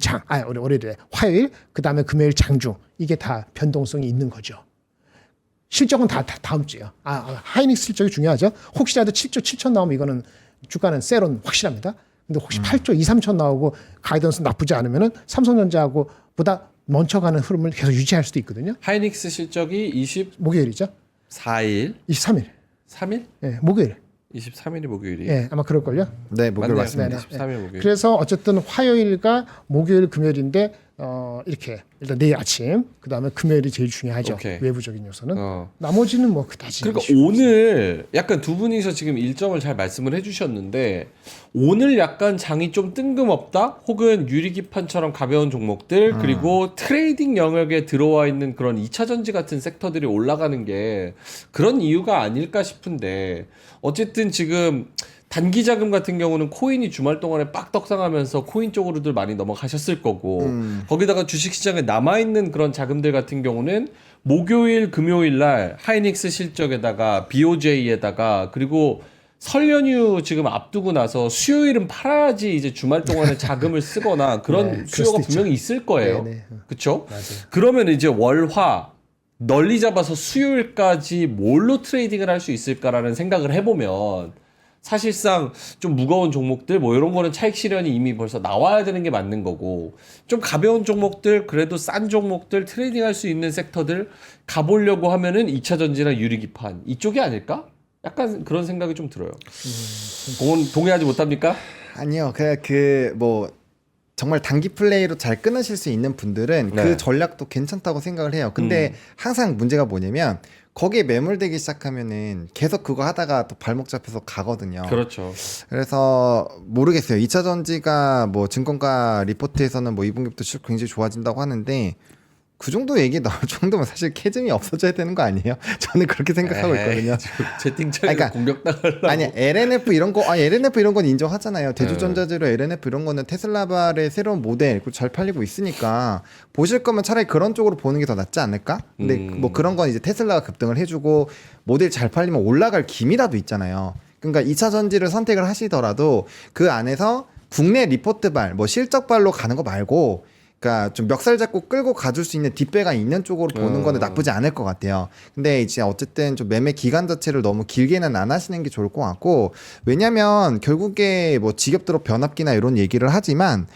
Speaker 2: 월요일에 화요일 그다음에 금요일 장중 이게 다 변동성이 있는 거죠. 실적은 다 다음 주에요. 하이닉스 실적이 중요하죠. 혹시라도 7조 7천 나오면 이거는 주가는 세론 확실합니다. 근데 혹시 8조 2, 3천 나오고 가이던스 나쁘지 않으면은 삼성전자하고 보다 먼저 가는 흐름을 계속 유지할 수도 있거든요.
Speaker 1: 하이닉스 실적이
Speaker 2: 목요일이죠.
Speaker 1: 24일,
Speaker 2: 23일.
Speaker 1: 3일?
Speaker 2: 예, 목요일.
Speaker 1: 23일이 목요일이.
Speaker 2: 예, 아마 그럴 걸요.
Speaker 3: 네, 목요일
Speaker 1: 맞네요.
Speaker 3: 맞습니다.
Speaker 1: 23일 목요일.
Speaker 2: 그래서 어쨌든 화요일과 목요일, 금요일인데 이렇게 일단 내일 아침 그다음에 금요일이 제일 중요하죠.
Speaker 1: 오케이.
Speaker 2: 외부적인 요소는. 나머지는 뭐 그다지.
Speaker 1: 그러니까 오늘 약간 두 분이서 지금 일정을 잘 말씀을 해주셨는데 오늘 약간 장이 좀 뜬금없다 혹은 유리기판처럼 가벼운 종목들 그리고 트레이딩 영역에 들어와 있는 그런 2차 전지 같은 섹터들이 올라가는 게 그런 이유가 아닐까 싶은데 어쨌든 지금 단기 자금 같은 경우는 코인이 주말 동안에 빡 떡상하면서 코인 쪽으로들 많이 넘어가셨을 거고 거기다가 주식시장에 남아있는 그런 자금들 같은 경우는 목요일 금요일 날 하이닉스 실적에다가 BOJ에다가 그리고 설 연휴 지금 앞두고 나서 수요일은 팔아야지 이제 주말 동안에 자금을 쓰거나 그런 수요가 분명히 있을 거예요. 그렇죠? 그러면 이제 월화 널리 잡아서 수요일까지 뭘로 트레이딩을 할 수 있을까라는 생각을 해보면 사실상 좀 무거운 종목들 뭐 이런 거는 차익 실현이 이미 벌써 나와야 되는 게 맞는 거고 좀 가벼운 종목들 그래도 싼 종목들 트레이딩 할 수 있는 섹터들 가보려고 하면은 2차 전지나 유리기판 이쪽이 아닐까? 약간 그런 생각이 좀 들어요. 동의하지 못합니까?
Speaker 3: 아니요. 뭐 정말 단기 플레이로 잘 끊으실 수 있는 분들은 그 전략도 괜찮다고 생각을 해요. 근데 항상 문제가 뭐냐면 거기에 매몰되기 시작하면은 계속 그거 하다가 또 발목 잡혀서 가거든요.
Speaker 1: 그렇죠.
Speaker 3: 그래서 모르겠어요. 2차 전지가 뭐 증권가 리포트에서는 뭐 2분기부터 수익 굉장히 좋아진다고 하는데 그 정도 얘기 나올 정도면 사실 캐즘이 없어져야 되는 거 아니에요? 저는 그렇게 생각하고 있거든요.
Speaker 1: 채팅창에
Speaker 3: 그러니까,
Speaker 1: 공격당하려고.
Speaker 3: 아니 LNF 이런 거, LNF 이런 건 인정하잖아요. 대주전자재료 LNF 이런 거는 테슬라발의 새로운 모델 그리고 잘 팔리고 있으니까 보실 거면 차라리 그런 쪽으로 보는 게 더 낫지 않을까? 근데 뭐 그런 건 이제 테슬라가 급등을 해주고 모델 잘 팔리면 올라갈 기미라도 있잖아요. 그러니까 2차 전지를 선택을 하시더라도 그 안에서 국내 리포트발, 뭐 실적발로 가는 거 말고. 그러니까 좀 멱살 잡고 끌고 가줄 수 있는 뒷배가 있는 쪽으로 보는 거는 나쁘지 않을 것 같아요. 근데 이제 어쨌든 좀 매매 기간 자체를 너무 길게는 안 하시는 게 좋을 것 같고 왜냐면 결국에 뭐 직업들로 변압기나 이런 얘기를 하지만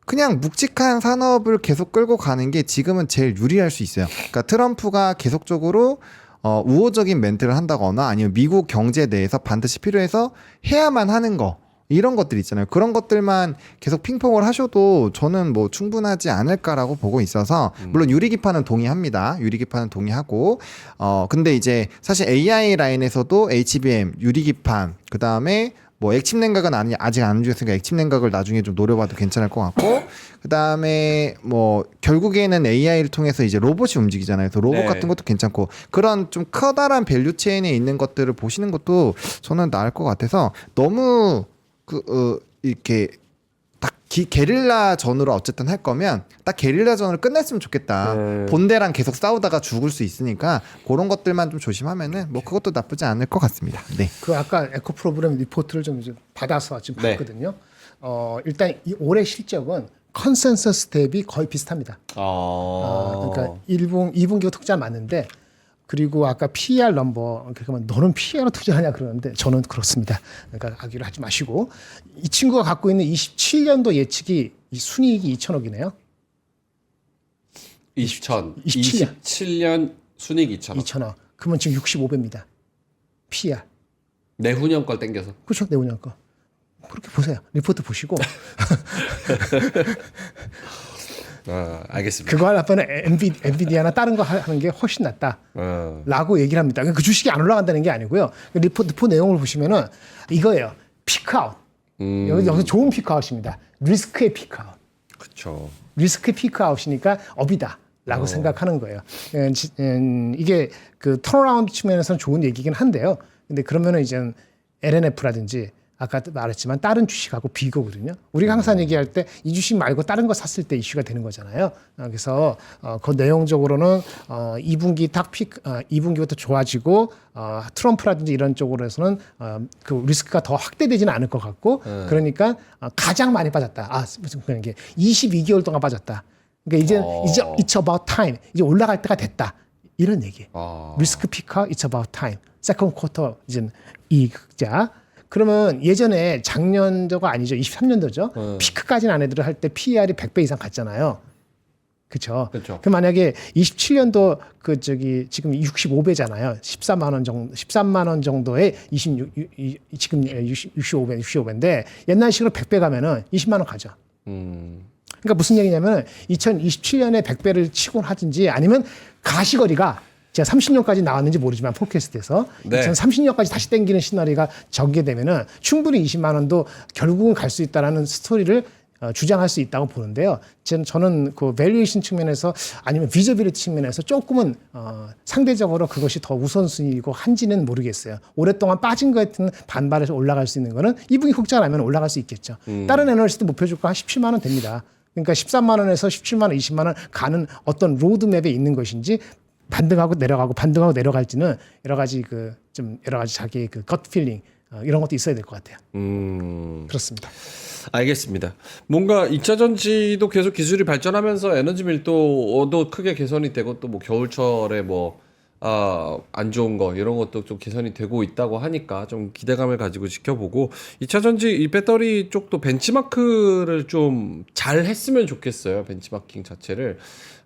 Speaker 3: 그냥 묵직한 산업을 계속 끌고 가는 게 지금은 제일 유리할 수 있어요. 그러니까 트럼프가 계속적으로 우호적인 멘트를 한다거나 아니면 미국 경제에 대해서 반드시 필요해서 해야만 하는 거 이런 것들 있잖아요. 그런 것들만 계속 핑퐁을 하셔도 저는 뭐 충분하지 않을까라고 보고 있어서 물론 유리기판은 동의합니다. 유리기판은 동의하고 근데 이제 사실 AI 라인에서도 HBM, 유리기판 그 다음에 뭐 액침 냉각은 아직 안 움직였으니까 액침 냉각을 나중에 좀 노려봐도 괜찮을 것 같고 그 다음에 뭐 결국에는 AI를 통해서 이제 로봇이 움직이잖아요. 그래서 로봇
Speaker 1: 네.
Speaker 3: 같은 것도 괜찮고 그런 좀 커다란 밸류 체인에 있는 것들을 보시는 것도 저는 나을 것 같아서 너무 이렇게 딱 게릴라전으로 어쨌든 할 거면 딱 게릴라전으로 끝냈으면 좋겠다. 본대랑 계속 싸우다가 죽을 수 있으니까 그런 것들만 좀 조심하면은 뭐 그것도 나쁘지 않을 것 같습니다. 네.
Speaker 2: 그 아까 에코 프로그램 리포트를 좀 이제 받아서 지금
Speaker 1: 네.
Speaker 2: 봤거든요. 일단 이 올해 실적은 컨센서스 대비 거의 비슷합니다. 그러니까 2분기가 투자 맞는데 그리고 아까 PER 넘버 그러면 너는 PER로 투자하냐 그러는데 저는 그렇습니다. 그러니까 하기로 하지 마시고 이 친구가 갖고 있는 27년도 예측이 이 순이익이 2천억이네요.
Speaker 1: 27년 순이익 2천억.
Speaker 2: 2천억. 그러면 지금 65배입니다. PER.
Speaker 1: 내후년 걸 땡겨서.
Speaker 2: 그렇죠. 내후년 거. 그렇게 보세요. 리포트 보시고
Speaker 1: 알겠습니다.
Speaker 2: 그거 할 바에는 엔비디아나 다른 거 하는 게 훨씬 낫다. 라고 얘기를 합니다. 그 주식이 안 올라간다는 게 아니고요. 그 리포트 내용을 보시면은 이거예요. 피크아웃. 여기서 좋은 피크아웃입니다. 리스크의 피크아웃.
Speaker 1: 그렇죠.
Speaker 2: 리스크의 피크아웃이니까 업이다. 라고 생각하는 거예요. 이게 그 턴어라운드 측면에서는 좋은 얘기긴 한데요. 근데 그러면은 이제 LNF라든지 아까 말했지만 다른 주식하고 비교거든요. 우리가 항상 얘기할 때 이 주식 말고 다른 거 샀을 때 이슈가 되는 거잖아요. 그래서 그 내용적으로는 2분기 2분기부터 좋아지고 트럼프라든지 이런 쪽으로서는 그 리스크가 더 확대되지는 않을 것 같고 그러니까 가장 많이 빠졌다. 무슨 그런 게 22개월 동안 빠졌다. 그러니까 이제 it's about time. 이제 올라갈 때가 됐다. 이런 얘기. 리스크 피커 it's about time. 세컨드 쿼터 이제 이익자. 그러면 예전에 작년도가 아니죠. 23년도죠. 피크까지는 안 해도 할 때 PER이 100배 이상 갔잖아요. 그렇죠. 그 만약에 27년도 지금 65배잖아요. 13만 원 정도의 지금 65배인데 옛날식으로 100배 가면은 20만 원 가죠. 그러니까 무슨 얘기냐면 2027년에 100배를 치곤 하든지 아니면 가시거리가 제가 30년까지 나왔는지 모르지만 포캐스트에서
Speaker 1: 네.
Speaker 2: 2030년까지 다시 땡기는 시나리오가 전개되면은 충분히 20만 원도 결국은 갈 수 있다라는 스토리를 주장할 수 있다고 보는데요. 저는 그 밸류에이션 측면에서 아니면 비저빌리티 측면에서 조금은 상대적으로 그것이 더 우선순위이고 한지는 모르겠어요. 오랫동안 빠진 것 같은 반발해서 올라갈 수 있는 거는 2분기 흑자 나면 올라갈 수 있겠죠. 다른 애널리스트 목표 주가 한 17만 원 됩니다. 그러니까 13만 원에서 17만 원, 20만 원 가는 어떤 로드맵에 있는 것인지 반등하고 내려가고 반등하고 내려갈지는 여러 가지 자기의 그 gut feeling 이런 것도 있어야 될 것 같아요. 그렇습니다.
Speaker 1: 알겠습니다. 뭔가 2차 전지도 계속 기술이 발전하면서 에너지 밀도도 크게 개선이 되고 또 뭐 겨울철에 안 좋은 거 이런 것도 좀 개선이 되고 있다고 하니까 좀 기대감을 가지고 지켜보고 2차 전지 이 배터리 쪽도 벤치마크를 좀 잘 했으면 좋겠어요. 벤치마킹 자체를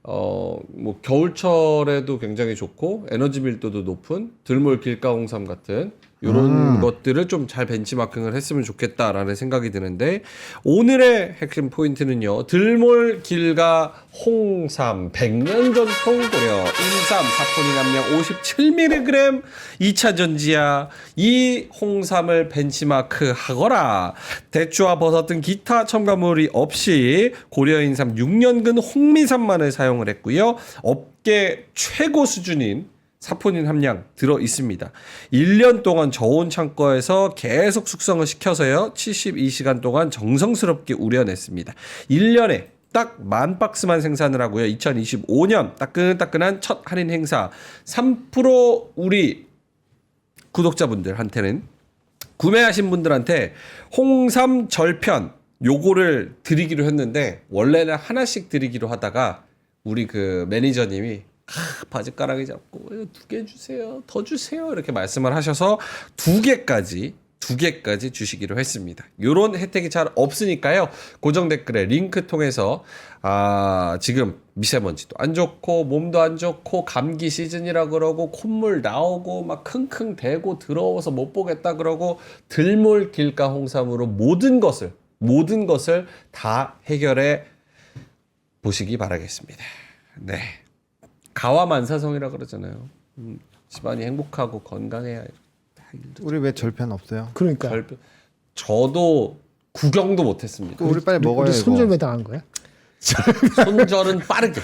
Speaker 1: 뭐 겨울철에도 굉장히 좋고 에너지 밀도도 높은 들몰 길가홍삼 같은 이런 것들을 좀 잘 벤치마킹을 했으면 좋겠다라는 생각이 드는데 오늘의 핵심 포인트는요. 들몰 길가 홍삼 100년 전통 고려 인삼 사포닌 함량 57mg 2차 전지야 이 홍삼을 벤치마크 하거라. 대추와 버섯 등 기타 첨가물이 없이 고려 인삼 6년근 홍미삼만을 사용을 했고요. 업계 최고 수준인 사포닌 함량 들어 있습니다. 1년 동안 저온 창고에서 계속 숙성을 시켜서요. 72시간 동안 정성스럽게 우려냈습니다. 1년에 딱 10,000박스만 생산을 하고요. 2025년 따끈따끈한 첫 할인 행사 3% 우리 구독자분들한테는 구매하신 분들한테 홍삼 절편 요거를 드리기로 했는데 원래는 하나씩 드리기로 하다가 우리 그 매니저님이 바지가랑이 잡고 2개 주세요. 더 주세요. 이렇게 말씀을 하셔서 2개까지 2개까지 주시기로 했습니다. 요런 혜택이 잘 없으니까요. 고정 댓글에 링크 통해서 지금 미세먼지도 안 좋고 몸도 안 좋고 감기 시즌이라 그러고 콧물 나오고 막 킁킁 대고 더러워서 못 보겠다 그러고 들몰 길가 홍삼으로 모든 것을 다 해결해 보시기 바라겠습니다. 네. 가와만사성이라 그러잖아요. 집안이 행복하고 건강해야
Speaker 3: 우리 왜 절편 없어요?
Speaker 2: 그러니까
Speaker 1: 저도 구경도 못했습니다.
Speaker 3: 또 우리 빨리 먹어요.
Speaker 2: 우리 손절
Speaker 3: 이거.
Speaker 2: 매 당한 거야?
Speaker 1: 손절은 빠르게.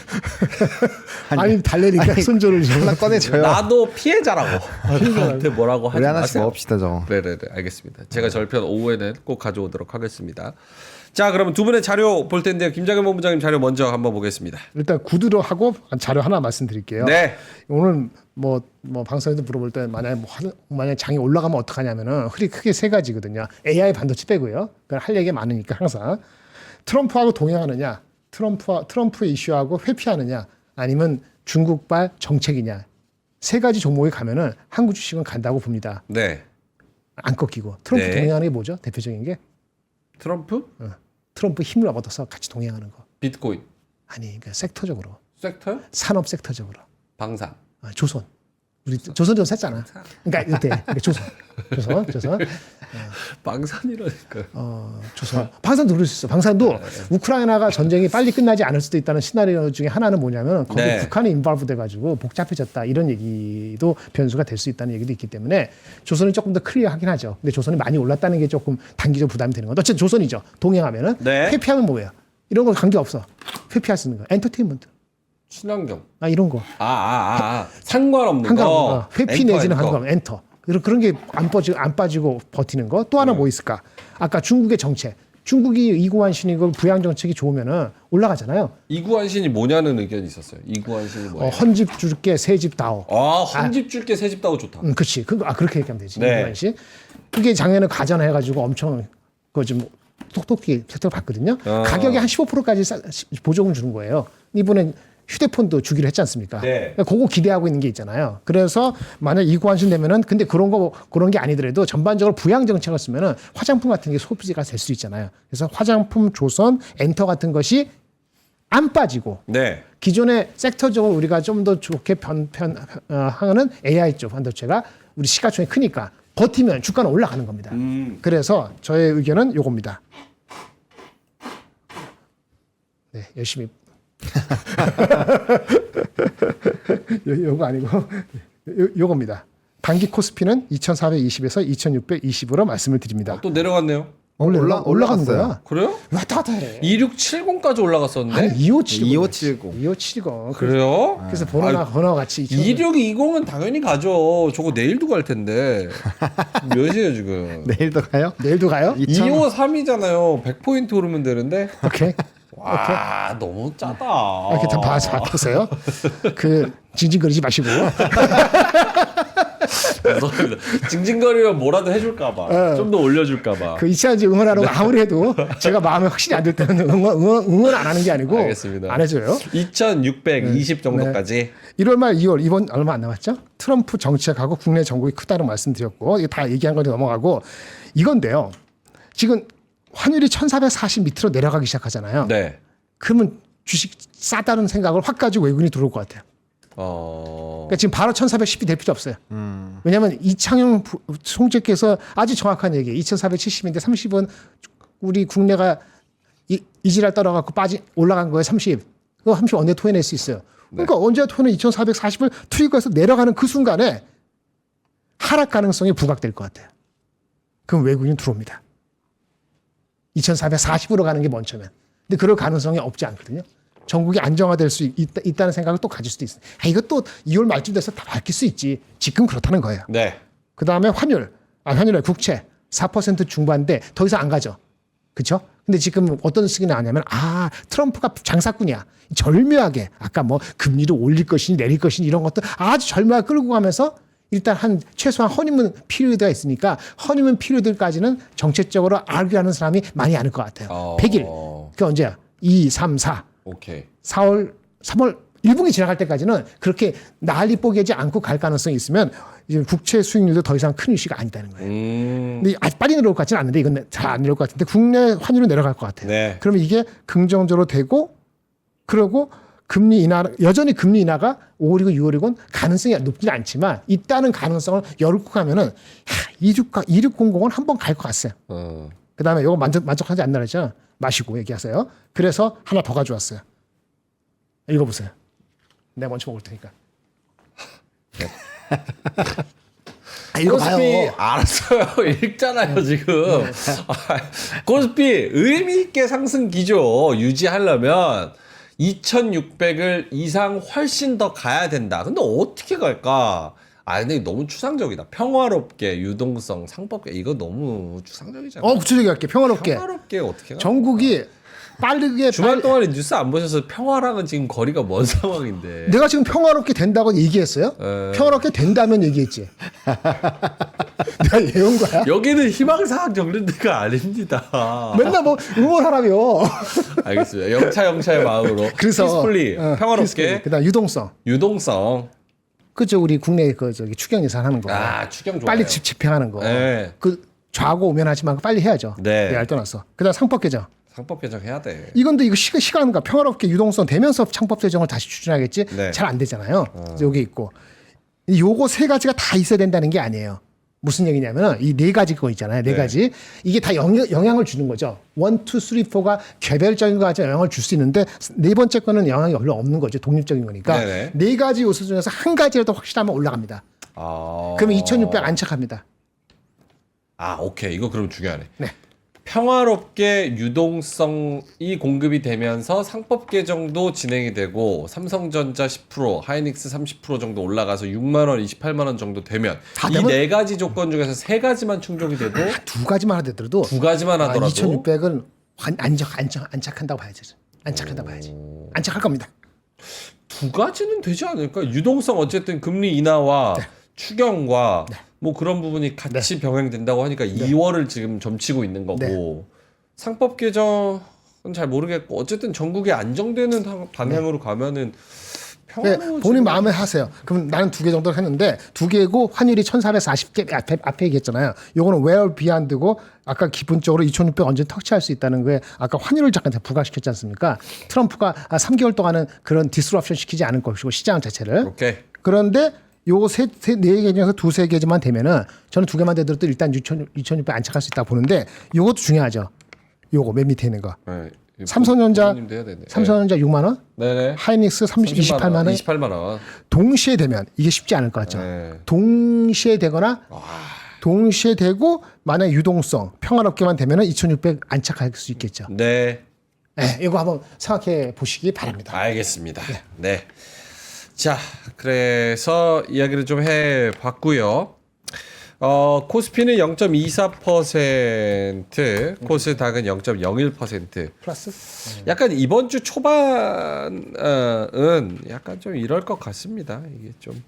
Speaker 2: 아니 달래니까 손절을
Speaker 3: 하나 꺼내줘요.
Speaker 1: 나도 피해자라고. 나한테 뭐라고 하지
Speaker 3: 우리 하나씩
Speaker 1: 마세요.
Speaker 3: 먹읍시다 저거.
Speaker 1: 네네네 알겠습니다. 제가 절편 오후에는 꼭 가져오도록 하겠습니다. 자 그러면 두 분의 자료 볼 텐데요. 김장현 본부장님 자료 먼저 한번 보겠습니다.
Speaker 2: 일단 구두로 하고 자료 하나 말씀드릴게요.
Speaker 1: 네.
Speaker 2: 오늘 뭐 방송에도 물어볼 때 만약에 장이 올라가면 어떡하냐면은 흐리 크게 세 가지거든요. AI 반도체 빼고요. 그건 할 얘기가 많으니까 항상 트럼프하고 동행하느냐, 트럼프 이슈하고 회피하느냐, 아니면 중국발 정책이냐. 세 가지 종목에 가면은 한국 주식은 간다고 봅니다.
Speaker 1: 네.
Speaker 2: 안 꺾이고 트럼프
Speaker 1: 네.
Speaker 2: 동행하는 게 뭐죠? 대표적인 게
Speaker 1: 트럼프?
Speaker 2: 트럼프 힘을 얻어서 같이 동행하는 거.
Speaker 1: 비트코인.
Speaker 2: 아니, 그러니까 섹터적으로
Speaker 1: 섹터요?
Speaker 2: 산업 섹터적으로.
Speaker 1: 방산.
Speaker 2: 조선. 우리 조선전 샀잖아. 그러니까 이때 조선.
Speaker 1: 방산이라니까요.
Speaker 2: 조선. 방산도 그럴 수 있어. 방산도 우크라이나가 전쟁이 빨리 끝나지 않을 수도 있다는 시나리오 중에 하나는 뭐냐면 거기
Speaker 1: 네.
Speaker 2: 북한이 인발브 돼가지고 복잡해졌다 이런 얘기도 변수가 될 수 있다는 얘기도 있기 때문에 조선은 조금 더 클리어하긴 하죠. 근데 조선이 많이 올랐다는 게 조금 단기적 부담이 되는 건 어쨌든 조선이죠. 동행하면은
Speaker 1: 네.
Speaker 2: 회피하면 뭐예요? 이런 거 관계 없어. 회피할 수 있는 거. 엔터테인먼트.
Speaker 1: 친환경.
Speaker 2: 이런 거.
Speaker 1: 상관없는 거.
Speaker 2: 회피
Speaker 1: 엔터,
Speaker 2: 내지는
Speaker 1: 엔터.
Speaker 2: 한거 엔터. 그런 게 안 빠지고 버티는 거. 또 하나 뭐 있을까? 아까 중국의 정책. 중국이 이구환신이고 부양 정책이 좋으면은 올라가잖아요.
Speaker 1: 이구환신이 뭐냐는 의견이 있었어요. 이구환신이 뭐예요?
Speaker 2: 헌집 줄게 새집 다오.
Speaker 1: 헌집 줄게 새집 따고 좋다.
Speaker 2: 그렇지. 그렇게 얘기하면 되지.
Speaker 1: 네.
Speaker 2: 이구환신. 그게 작년에 가전해가지고 엄청 좀 똑똑히 혜택을 받거든요. 가격이 한 15%까지 보조금 주는 거예요. 이번엔 휴대폰도 주기로 했지 않습니까?
Speaker 1: 네.
Speaker 2: 그거 기대하고 있는 게 있잖아요. 그래서 만약 이구환신 되면은 근데 그런 게 아니더라도 전반적으로 부양 정책을 쓰면은 화장품 같은 게 소비재가 될 수 있잖아요. 그래서 화장품, 조선, 엔터 같은 것이 안 빠지고
Speaker 1: 네.
Speaker 2: 기존의 섹터적으로 우리가 좀 더 좋게 하는 AI 쪽 반도체가 우리 시가총이 크니까 버티면 주가는 올라가는 겁니다. 그래서 저의 의견은 요겁니다. 네, 열심히. 요거 아니고 요겁니다. 단기 코스피는 2,420에서 2,620으로 말씀을 드립니다.
Speaker 1: 또 내려갔네요.
Speaker 2: 원래 올라가는
Speaker 3: 올라갔어요.
Speaker 2: 거야.
Speaker 1: 그래요?
Speaker 2: 왔다 갔다 해.
Speaker 1: 2670까지 올라갔었는데.
Speaker 2: 아니 2570.
Speaker 3: 2570.
Speaker 1: 그래요?
Speaker 2: 그래서 번호와 같이
Speaker 1: 2620은 당연히 가죠. 저거 내일도 갈 텐데. 몇이에요 지금?
Speaker 3: 내일도 가요?
Speaker 2: 내일도 가요?
Speaker 1: 2532잖아요. 100포인트 오르면 되는데.
Speaker 2: 오케이.
Speaker 1: 와 너무 짜다.
Speaker 2: 이렇게 다 보세요. 그 징징거리지 마시고.
Speaker 1: 죄송합니다. 징징거리면 뭐라도 해줄까봐. 좀 더 올려줄까봐.
Speaker 2: 그 이차전지 응원하라고 아무리 해도 제가 마음이 확실히 안 들 때는 응원 안 하는 게 아니고
Speaker 1: 알겠습니다.
Speaker 2: 안 해줘요.
Speaker 1: 2620 정도까지.
Speaker 2: 1월 말 2월 이번 얼마 안 남았죠? 트럼프 정책하고 국내 정국이 크다는 말씀드렸고 이거 다 얘기한 건데 넘어가고 이건데요. 지금 환율이 1440 밑으로 내려가기 시작하잖아요.
Speaker 1: 네.
Speaker 2: 그러면 주식 싸다는 생각을 확 가지고 외국인이 들어올 것 같아요. 그러니까 지금 바로 1410이 될 필요 없어요. 왜냐하면 이창용 총재께서 아주 정확한 얘기예요. 2470인데 30은 우리 국내가 이지랄 떨어갖고 올라간 거예요. 30. 그거 30 언제 토해낼 수 있어요. 그러니까 언제 토해내 2440을 트리거해서 내려가는 그 순간에 하락 가능성이 부각될 것 같아요. 그럼 외국인이 들어옵니다. 2440으로 가는 게 먼저면. 근데 그럴 가능성이 없지 않거든요. 전국이 안정화될 수 있다는 생각을 또 가질 수도 있어요. 이것도 2월 말쯤 돼서 다 바뀔 수 있지. 지금 그렇다는 거예요.
Speaker 1: 네.
Speaker 2: 그 다음에 환율 국채 4% 중반대 더 이상 안 가죠. 그렇죠? 근데 지금 어떤 시기나 하냐면 트럼프가 장사꾼이야. 절묘하게 아까 뭐 금리를 올릴 것이니 내릴 것이니 이런 것들 아주 절묘하게 끌고 가면서 일단 최소한 허니문 피리어드가 있으니까 허니문 피리어드까지는 정책적으로 알기하는 사람이 많이 않을 것 같아요. 100일. 그게 언제야? 2, 3, 4.
Speaker 1: 오케이.
Speaker 2: 4월, 3월 1분기 지나갈 때까지는 그렇게 난리 뽀개지 않고 갈 가능성이 있으면 이제 국채 수익률도 더 이상 큰 이슈가 아니다는 거예요. 근데 아주 빨리 내려올 것 같지는 않은데 이건 잘 안 내려올 것 같은데 국내 환율은 내려갈 것 같아요.
Speaker 1: 네.
Speaker 2: 그러면 이게 긍정적으로 되고 그러고 금리 인하 여전히 금리 인하가 5월이고 6월이건 가능성이 높지는 않지만 있다는 가능성을 열고 가면은 2600은 한번 갈 것 같아요. 그다음에 이거 만족하지 않나 그랬죠? 마시고 얘기하세요. 그래서 하나 더 가져왔어요. 읽어보세요. 내가 먼저 먹을 테니까.
Speaker 1: 코스피 알았어요. 읽잖아요 지금. 코스피 의미 있게 상승 기조 유지하려면 2,600을 이상 훨씬 더 가야 된다. 근데 어떻게 갈까? 근데 너무 추상적이다. 평화롭게, 유동성, 상법계 이거 너무 추상적이잖아.
Speaker 2: 구체적이게 할게. 평화롭게.
Speaker 1: 평화롭게 어떻게 가?
Speaker 2: 전국이 빠르게
Speaker 1: 주말 동안에 뉴스 안 보셔서 평화랑은 지금 거리가 먼 상황인데.
Speaker 2: 내가 지금 평화롭게 된다고 얘기했어요? 평화롭게 된다면 얘기했지. 내가 예언 거야?
Speaker 1: 여기는 희망사항 적는 데가 아닙니다.
Speaker 2: 맨날 뭐 응원하라며.
Speaker 1: 알겠습니다. 영차의 마음으로.
Speaker 2: 그래서
Speaker 1: 피스풀리, 평화롭게,
Speaker 2: 그다음 유동성.
Speaker 1: 유동성.
Speaker 2: 그죠 우리 국내 추경 예산하는 거.
Speaker 1: 추경 좋아요.
Speaker 2: 빨리 집행하는 거.
Speaker 1: 네.
Speaker 2: 그 좌고 우면하지 말고 빨리 해야죠.
Speaker 1: 네.
Speaker 2: 알 떠나서. 그다음 상법 개정.
Speaker 1: 상법 개정해야 돼.
Speaker 2: 이건데 이거 시간인가 평화롭게 유동성 되면서 창법 개정을 다시 추진하겠지.
Speaker 1: 네.
Speaker 2: 잘 안 되잖아요. 여기 있고. 요거 세 가지가 다 있어야 된다는 게 아니에요. 무슨 얘기냐면 이 네 가지 거 있잖아요. 네 가지. 이게 다 영향을 주는 거죠. 1, 2, 3, 4가 개별적인 거 가지고 영향을 줄 수 있는데 네 번째 거는 영향이 별로 없는 거죠. 독립적인 거니까.
Speaker 1: 네네.
Speaker 2: 네 가지 요소 중에서 한 가지라도 확실하면 올라갑니다. 그러면 2,600 안착합니다.
Speaker 1: 오케이. 이거 그럼 중요하네.
Speaker 2: 네.
Speaker 1: 평화롭게 유동성이 공급이 되면서 상법 개정도 진행이 되고 삼성전자 10%, 하이닉스 30% 정도 올라가서 6만 원, 28만 원 정도 되면 이 네 가지 조건 중에서 세 가지만 충족이 돼도
Speaker 2: 두 가지만 하더라도
Speaker 1: 두 가지만 하더라도
Speaker 2: 2,600은 안착한다고 봐야지. 안착한다고 봐야지. 안착할 겁니다.
Speaker 1: 두 가지는 되지 않을까? 유동성 어쨌든 금리 인하와 추경과 뭐 그런 부분이 같이 병행된다고 하니까 2월을 지금 점치고 있는 거고 상법 개정은 잘 모르겠고 어쨌든 전국에 안정되는 방향으로 가면은 평화로워.
Speaker 2: 본인 마음에 하세요. 그럼 나는 두 개 정도 했는데 두 개고 환율이 1,440개 앞에 얘기했잖아요. 요거는 well beyond고 아까 기본적으로 2,600 언제 터치할 수 있다는 거에 아까 환율을 잠깐 부각시켰지 않습니까? 트럼프가 3개월 동안은 그런 디스럽션 시키지 않을 것이고 시장 자체를.
Speaker 1: 오케이.
Speaker 2: 그런데 요거 네 개 중에서 두세 개만 되면은 저는 두 개만 되더라도 일단 2,600 안착할 수 있다고 보는데 요것도 중요하죠. 요거 맨 밑에 있는 거.
Speaker 1: 네.
Speaker 2: 삼성전자
Speaker 1: 부모님도 해야 되네.
Speaker 2: 6만 원,
Speaker 1: 네네.
Speaker 2: 하이닉스 28만 원.
Speaker 1: 28만 원.
Speaker 2: 동시에 되면 이게 쉽지 않을 것 같죠.
Speaker 1: 네.
Speaker 2: 동시에 되거나 동시에 되고 만약 유동성 평화롭게만 되면은 2,600 안착할 수 있겠죠.
Speaker 1: 네.
Speaker 2: 네, 이거 한번 생각해 보시기 바랍니다.
Speaker 1: 알겠습니다. 네. 자, 그래서 이야기를 좀 해봤고요. 코스피는 0.24%, 코스닥은 0.01%.
Speaker 2: 플러스?
Speaker 1: 약간 이번 주 초반은 약간 좀 이럴 것 같습니다. 이게 좀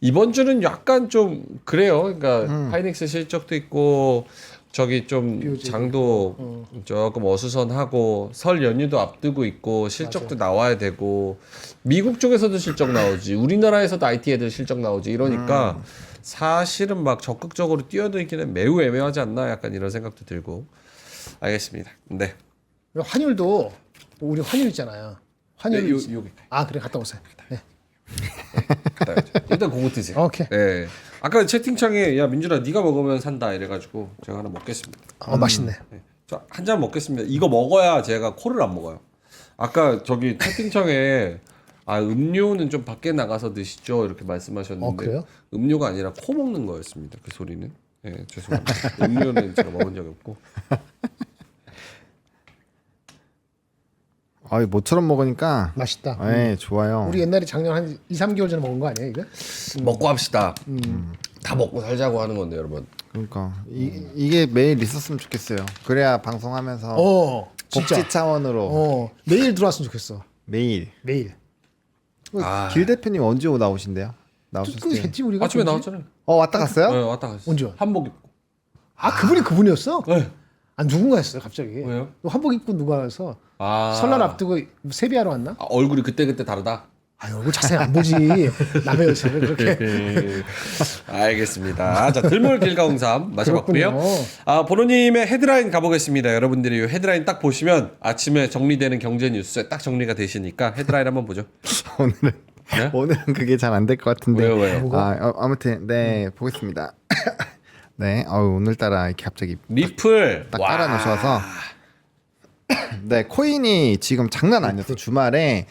Speaker 1: 이번 주는 약간 좀 그래요. 그러니까 하이닉스 실적도 있고 저기 좀 장도 조금 어수선하고 설 연휴도 앞두고 있고 실적도 나와야 되고 미국 쪽에서도 실적 나오지 우리나라에서도 IT 애들 실적 나오지 이러니까 사실은 막 적극적으로 뛰어들기는 매우 애매하지 않나 약간 이런 생각도 들고 알겠습니다. 네.
Speaker 2: 환율도 우리 환율 있잖아요. 환율
Speaker 1: 네, 여기
Speaker 2: 그래 갔다 오세요. 네.
Speaker 1: 갔다 와야죠. 일단 그거 드세요.
Speaker 2: 오케이.
Speaker 1: 네. 아까 채팅창에 야 민준아 네가 먹으면 산다 이래가지고 제가 하나 먹겠습니다.
Speaker 2: 맛있네.
Speaker 1: 네. 한 잔 먹겠습니다. 이거 먹어야 제가 코를 안 먹어요. 아까 저기 채팅창에 음료는 좀 밖에 나가서 드시죠 이렇게 말씀하셨는데
Speaker 2: 그래요?
Speaker 1: 음료가 아니라 코 먹는 거였습니다. 그 소리는. 네, 죄송합니다. 음료는 제가 먹은 적이 없고.
Speaker 3: 모처럼 먹으니까
Speaker 2: 맛있다.
Speaker 3: 네, 좋아요.
Speaker 2: 우리 옛날에 작년 한 2, 3개월 전에 먹은 거 아니에요, 이거?
Speaker 1: 먹고 합시다. 다 먹고 살자고 하는 건데 여러분.
Speaker 3: 그러니까 이게 매일 있었으면 좋겠어요. 그래야 방송하면서
Speaker 2: 진짜.
Speaker 3: 복지 차원으로
Speaker 2: 매일 들어왔으면 좋겠어.
Speaker 3: 매일.
Speaker 2: 길
Speaker 3: 대표님 언제 나오신대요? 나오셨어요?
Speaker 2: 했지 우리가.
Speaker 1: 아침에 나왔잖아요.
Speaker 3: 왔다 갔어요?
Speaker 1: 네, 왔다 갔어요.
Speaker 2: 언제?
Speaker 1: 한복 입고.
Speaker 2: 그분이 그분이었어?
Speaker 1: 네.
Speaker 2: 누군가 했어요 갑자기.
Speaker 1: 왜요?
Speaker 2: 한복 입고 누가 해서 설날 앞두고 세비하러 왔나?
Speaker 1: 얼굴이 그때 다르다.
Speaker 2: 아유, 얼굴 자세히 안 보지. 남의 여자를 그렇게.
Speaker 1: 알겠습니다. 자, 들물 길가홍삼 마셔봤고요.
Speaker 2: 그렇군요.
Speaker 1: 보노님의 헤드라인 가보겠습니다. 여러분들이 이 헤드라인 딱 보시면 아침에 정리되는 경제 뉴스에 딱 정리가 되시니까 헤드라인 한번 보죠.
Speaker 3: 오늘은
Speaker 1: 네?
Speaker 3: 오늘은 그게 잘 안 될 것 같은데.
Speaker 1: 왜요?
Speaker 3: 아무튼 네 보겠습니다. 네, 오늘따라 이렇게 갑자기
Speaker 1: 리플
Speaker 3: 딱
Speaker 1: 와.
Speaker 3: 깔아놓으셔서 네 코인이 지금 장난 아니었어. 주말에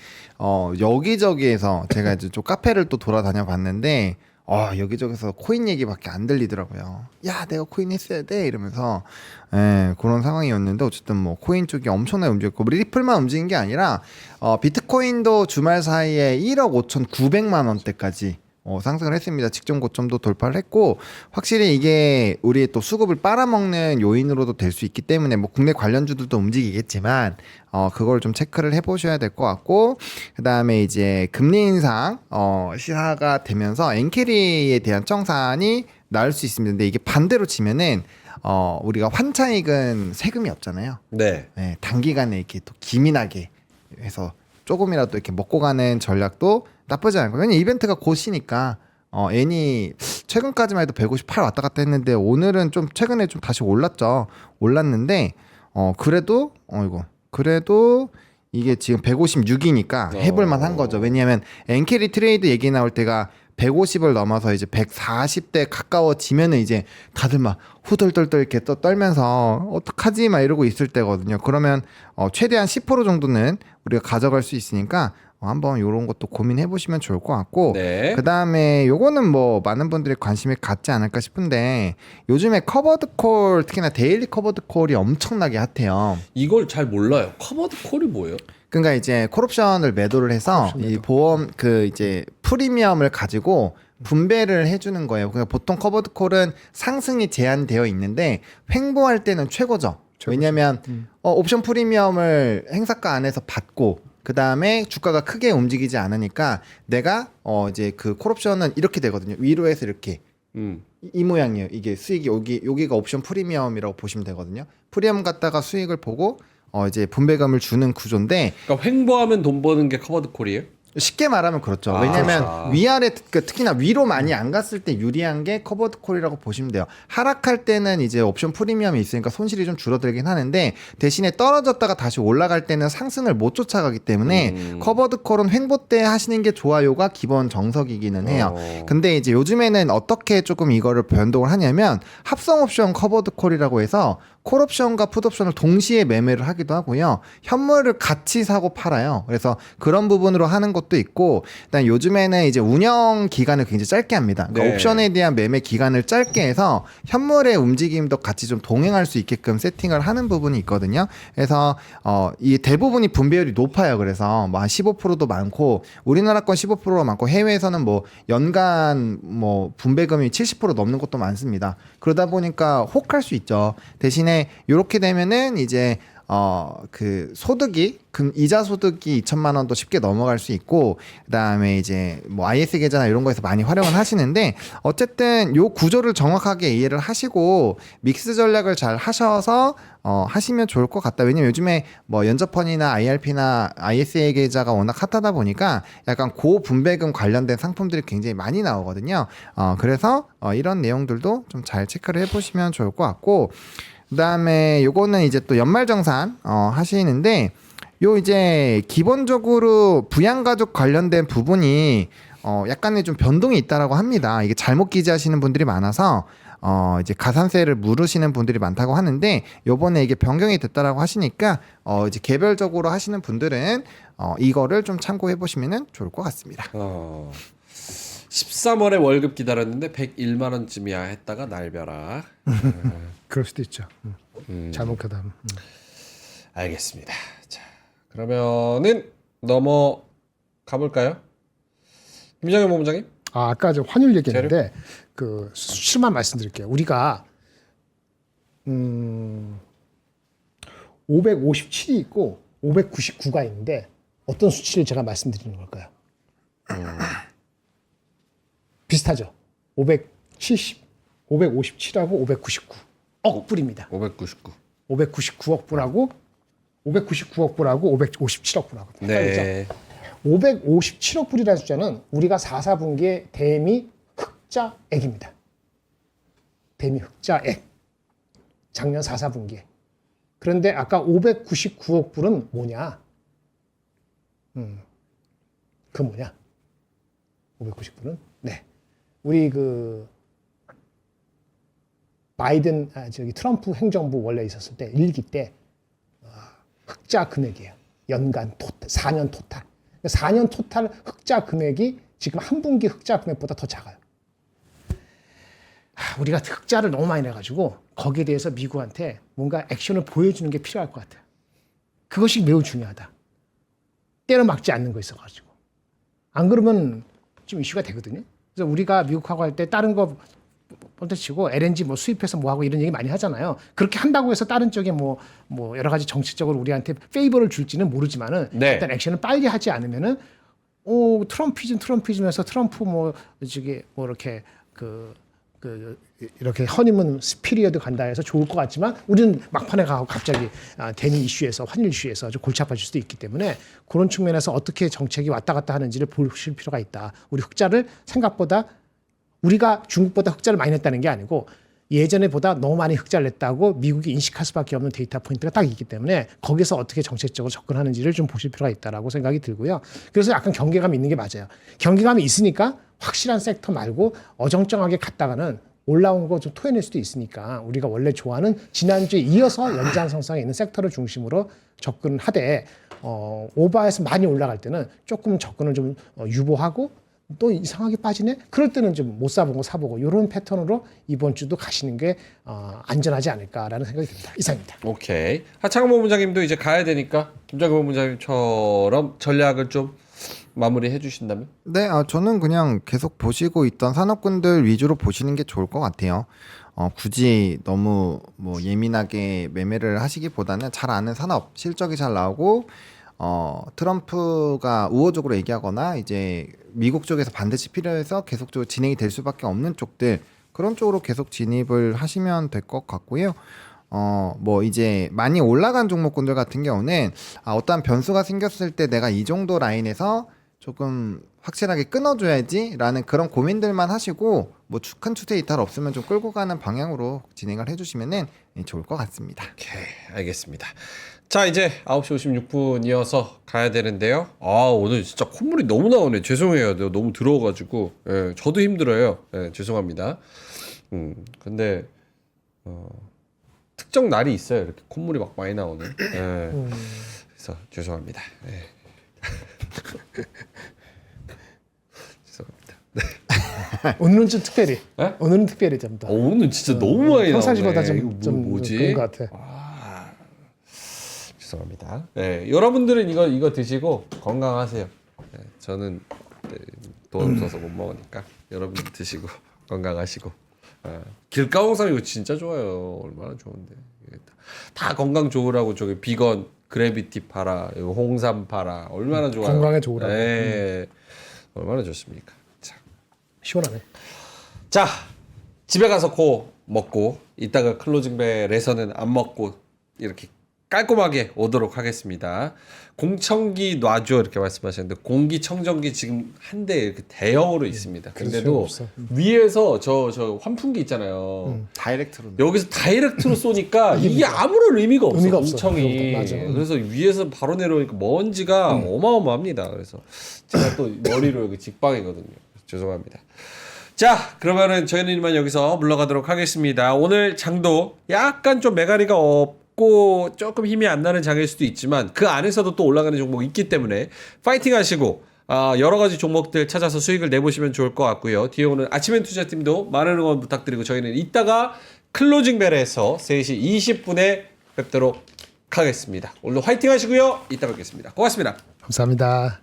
Speaker 3: 여기저기에서 제가 이제 좀 카페를 또 돌아다녀 봤는데 여기저기서 코인 얘기밖에 안 들리더라고요. 야, 내가 코인 했어야 돼 이러면서 그런 상황이었는데 어쨌든 뭐 코인 쪽이 엄청나게 움직였고 리플만 움직인 게 아니라 비트코인도 주말 사이에 1억 5,900만 원대까지 상승을 했습니다. 직전 고점도 돌파를 했고 확실히 이게 우리의 또 수급을 빨아먹는 요인으로도 될 수 있기 때문에 뭐 국내 관련주들도 움직이겠지만 그걸 좀 체크를 해보셔야 될 것 같고 그 다음에 이제 금리 인상 시사가 되면서 엔캐리에 대한 청산이 나올 수 있습니다. 근데 이게 반대로 치면은 우리가 환차익은 세금이 없잖아요.
Speaker 1: 네.
Speaker 3: 네, 단기간에 이렇게 또 기민하게 해서 조금이라도 이렇게 먹고 가는 전략도 나쁘지 않고 왜냐면 이벤트가 곧이니까 N이 최근까지만 해도 158 왔다 갔다 했는데 오늘은 좀 최근에 좀 다시 올랐는데 그래도 이게 지금 156이니까 해볼만 한 거죠. 왜냐하면 엔캐리 트레이드 얘기 나올 때가 150을 넘어서 이제 140대 가까워지면은 이제 다들 막 후덜덜덜 이렇게 떨면서 어떡하지 막 이러고 있을 때거든요. 그러면 최대한 10% 정도는 우리가 가져갈 수 있으니까 한번 이런 것도 고민해 보시면 좋을 것 같고
Speaker 1: 네.
Speaker 3: 그 다음에 요거는 뭐 많은 분들이 관심이 갖지 않을까 싶은데 요즘에 커버드 콜 특히나 데일리 커버드 콜이 엄청나게 핫해요.
Speaker 1: 이걸 잘 몰라요. 커버드 콜이 뭐예요?
Speaker 3: 그러니까 이제 콜옵션을 매도를 해서 이 보험 이제 프리미엄을 가지고 분배를 해주는 거예요. 그러니까 보통 커버드 콜은 상승이 제한되어 있는데 횡보할 때는 최고죠. 왜냐하면 옵션 프리미엄을 행사가 안에서 받고 그 다음에 주가가 크게 움직이지 않으니까 내가 이제 그 콜옵션은 이렇게 되거든요. 위로 해서 이렇게 이 모양이에요. 이게 수익이 여기가 옵션 프리미엄이라고 보시면 되거든요. 프리미엄 갖다가 수익을 보고 이제 분배금을 주는 구조인데
Speaker 1: 그러니까 횡보하면 돈 버는 게 커버드 콜이에요?
Speaker 3: 쉽게 말하면 그렇죠. 왜냐하면
Speaker 1: 그렇죠.
Speaker 3: 위아래 특히나 위로 많이 안 갔을 때 유리한 게 커버드 콜이라고 보시면 돼요. 하락할 때는 이제 옵션 프리미엄이 있으니까 손실이 좀 줄어들긴 하는데 대신에 떨어졌다가 다시 올라갈 때는 상승을 못 쫓아가기 때문에 커버드 콜은 횡보 때 하시는 게 좋아요가 기본 정석이기는 해요. 근데 이제 요즘에는 어떻게 조금 이거를 변동을 하냐면 합성 옵션 커버드 콜이라고 해서 콜옵션과 풋옵션을 동시에 매매를 하기도 하고요. 현물을 같이 사고 팔아요. 그래서 그런 부분으로 하는 것도 있고, 일단 요즘에는 이제 운영 기간을 굉장히 짧게 합니다. 그러니까
Speaker 1: 네.
Speaker 3: 옵션에 대한 매매 기간을 짧게 해서 현물의 움직임도 같이 좀 동행할 수 있게끔 세팅을 하는 부분이 있거든요. 그래서 이 대부분이 분배율이 높아요. 그래서 뭐 한 15%도 많고 우리나라 건 15%가 많고 해외에서는 뭐 연간 뭐 분배금이 70% 넘는 것도 많습니다. 그러다 보니까 혹할 수 있죠. 대신에 이렇게 되면은 이제 그 소득이 이자 소득이 2천만 원도 쉽게 넘어갈 수 있고 그다음에 이제 뭐 IS 계좌나 이런 거에서 많이 활용을 하시는데 어쨌든 요 구조를 정확하게 이해를 하시고 믹스 전략을 잘 하셔서 하시면 좋을 것 같다. 왜냐면 요즘에 뭐 연저펀이나 IRP나 ISA 계좌가 워낙 핫하다 보니까 약간 고분배금 관련된 상품들이 굉장히 많이 나오거든요. 그래서 이런 내용들도 좀 잘 체크를 해보시면 좋을 것 같고 그다음에 요거는 이제 또 연말정산 하시는데 요 이제 기본적으로 부양가족 관련된 부분이 약간의 좀 변동이 있다라고 합니다. 이게 잘못 기재하시는 분들이 많아서 이제 가산세를 물으시는 분들이 많다고 하는데 요번에 이게 변경이 됐다라고 하시니까 이제 개별적으로 하시는 분들은 이거를 좀 참고해 보시면은 좋을 것 같습니다.
Speaker 1: 13월에 월급 기다렸는데 101만 원쯤이야 했다가 날벼락.
Speaker 2: 그럴 수도 있죠. 잘못 가담.
Speaker 1: 알겠습니다. 자, 그러면은 넘어가 볼까요? 김정현 본부장님?
Speaker 2: 아까 저 환율 얘기했는데 그 수치만 말씀드릴게요. 우리가 557이 있고 599가 있는데 어떤 수치를 제가 말씀드리는 걸까요? 비슷하죠. 570, 557하고 599억 불입니다.
Speaker 1: 599.
Speaker 2: 599억 불하고 557억 불하고 헷갈리죠?
Speaker 1: 네.
Speaker 2: 557억 불이라는 숫자는 우리가 4분기의 대미 흑자액입니다. 대미 흑자액. 작년 4분기에. 그런데 아까 599억 불은 뭐냐? 그 뭐냐? 599불은? 네. 우리 트럼프 행정부 원래 있었을 때 1기 때 흑자 금액이에요. 연간 토탈, 4년 토탈. 4년 토탈 흑자 금액이 지금 한 분기 흑자 금액보다 더 작아요. 우리가 흑자를 너무 많이 내가지고 거기에 대해서 미국한테 뭔가 액션을 보여주는 게 필요할 것 같아요. 그것이 매우 중요하다. 때려 막지 않는 거 있어가지고. 안 그러면 좀 이슈가 되거든요. 그래서 우리가 미국하고 할 때 다른 거 먼저 치고 LNG 뭐 수입해서 뭐 하고 이런 얘기 많이 하잖아요. 그렇게 한다고 해서 다른 쪽에 뭐 여러 가지 정치적으로 우리한테 페이버를 줄지는 모르지만은
Speaker 1: 네.
Speaker 2: 일단 액션을 빨리 하지 않으면은 트럼피즘에서 트럼프 이렇게 이렇게 허니문 피리어드 간다 해서 좋을 것 같지만 우리는 막판에 가고 갑자기 대미 이슈에서 환율 이슈에서 좀 골치 아파질 수도 있기 때문에 그런 측면에서 어떻게 정책이 왔다 갔다 하는지를 보실 필요가 있다. 우리 흑자를 생각보다 우리가 중국보다 흑자를 많이 냈다는 게 아니고 예전에보다 너무 많이 흑자를 냈다고 미국이 인식할 수밖에 없는 데이터 포인트가 딱 있기 때문에 거기서 어떻게 정책적으로 접근하는지를 좀 보실 필요가 있다라고 생각이 들고요. 그래서 약간 경계감이 있는 게 맞아요. 경계감이 있으니까 확실한 섹터 말고 어정쩡하게 갔다가는 올라온 거 좀 토해낼 수도 있으니까 우리가 원래 좋아하는 지난주에 이어서 연장성상에 있는 섹터를 중심으로 접근하되 오버해서 많이 올라갈 때는 조금 접근을 좀 유보하고 또 이상하게 빠지네? 그럴 때는 좀 못 사본 거 사보고 이런 패턴으로 이번 주도 가시는 게 안전하지 않을까라는 생각이 듭니다. 이상입니다.
Speaker 1: 오케이. 하창모 본부장님도 이제 가야 되니까 김장근 본부장님처럼 전략을 좀 마무리해 주신다면?
Speaker 3: 네, 저는 그냥 계속 보시고 있던 산업군들 위주로 보시는 게 좋을 것 같아요. 굳이 너무 뭐 예민하게 매매를 하시기보다는 잘 아는 산업, 실적이 잘 나오고 트럼프가 우호적으로 얘기하거나 이제 미국 쪽에서 반드시 필요해서 계속적으로 진행이 될 수밖에 없는 쪽들, 그런 쪽으로 계속 진입을 하시면 될 것 같고요. 뭐 이제 많이 올라간 종목군들 같은 경우는 어떠한 변수가 생겼을 때 내가 이 정도 라인에서 조금 확실하게 끊어줘야지 라는 그런 고민들만 하시고 뭐 큰 추세 이탈 없으면 좀 끌고 가는 방향으로 진행을 해주시면 좋을 것 같습니다.
Speaker 1: 오케이, 알겠습니다. 자, 이제 9시 56분이어서 가야 되는데요. 오늘 진짜 콧물이 너무 나오네. 죄송해요. 너무 더러워가지고. 예, 저도 힘들어요. 예, 죄송합니다. 근데 특정 날이 있어요. 이렇게 콧물이 막 많이 나오는. 예, 그래서 죄송합니다. 예. 죄송합니다.
Speaker 2: 오늘은 좀 특별히.
Speaker 1: 네?
Speaker 2: 오늘은 특별히 좀 더.
Speaker 1: 오늘 진짜 너무 많이 나오네.
Speaker 2: 평상시보다
Speaker 1: 이거
Speaker 2: 좀
Speaker 1: 뭐지?
Speaker 2: 그런 것 같아.
Speaker 1: 죄송합니다. 네, 여러분들은 이거 드시고 건강하세요. 네, 저는 돈 없어서 못 먹으니까 여러분들 드시고 건강하시고. 길가홍삼 이거 진짜 좋아요. 얼마나 좋은데. 다 건강 좋으라고 저기 비건 그래비티 팔아, 홍삼 팔아. 얼마나 좋아요.
Speaker 2: 건강에 좋으라고.
Speaker 1: 네, 얼마나 좋습니까. 자,
Speaker 2: 시원하네.
Speaker 1: 자, 집에 가서 코 먹고 이따가 클로징벨에서는 안 먹고 이렇게 깔끔하게 오도록 하겠습니다. 공청기 놔줘 이렇게 말씀하셨는데 공기청정기 지금 한 대 이렇게 대형으로 있습니다. 근데도 위에서 저 환풍기 있잖아요.
Speaker 3: 다이렉트로.
Speaker 1: 여기서 다이렉트로 쏘니까 이게 아무런 의미가 없어.
Speaker 2: 의미가 없어.
Speaker 1: 공청이.
Speaker 2: 맞아.
Speaker 1: 그래서 위에서 바로 내려오니까 먼지가 어마어마합니다. 그래서 제가 또 머리로 여기 직방이거든요. 죄송합니다. 자, 그러면은 저희는 이만 여기서 물러가도록 하겠습니다. 오늘 장도 약간 좀 매가리가 없고 조금 힘이 안 나는 장일 수도 있지만 그 안에서도 또 올라가는 종목이 있기 때문에 파이팅 하시고 여러 가지 종목들 찾아서 수익을 내보시면 좋을 것 같고요. 뒤에 오는 아침엔 투자팀도 많은 응원 부탁드리고 저희는 이따가 클로징 벨에서 3시 20분에 뵙도록 하겠습니다. 오늘도 화이팅 하시고요. 이따 뵙겠습니다. 고맙습니다.
Speaker 2: 감사합니다.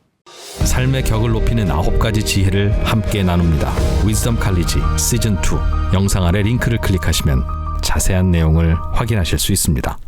Speaker 4: 삶의 격을 높이는 9가지 지혜를 함께 나눕니다. 위즈덤 칼리지 시즌 2 영상 아래 링크를 클릭하시면 자세한 내용을 확인하실 수 있습니다.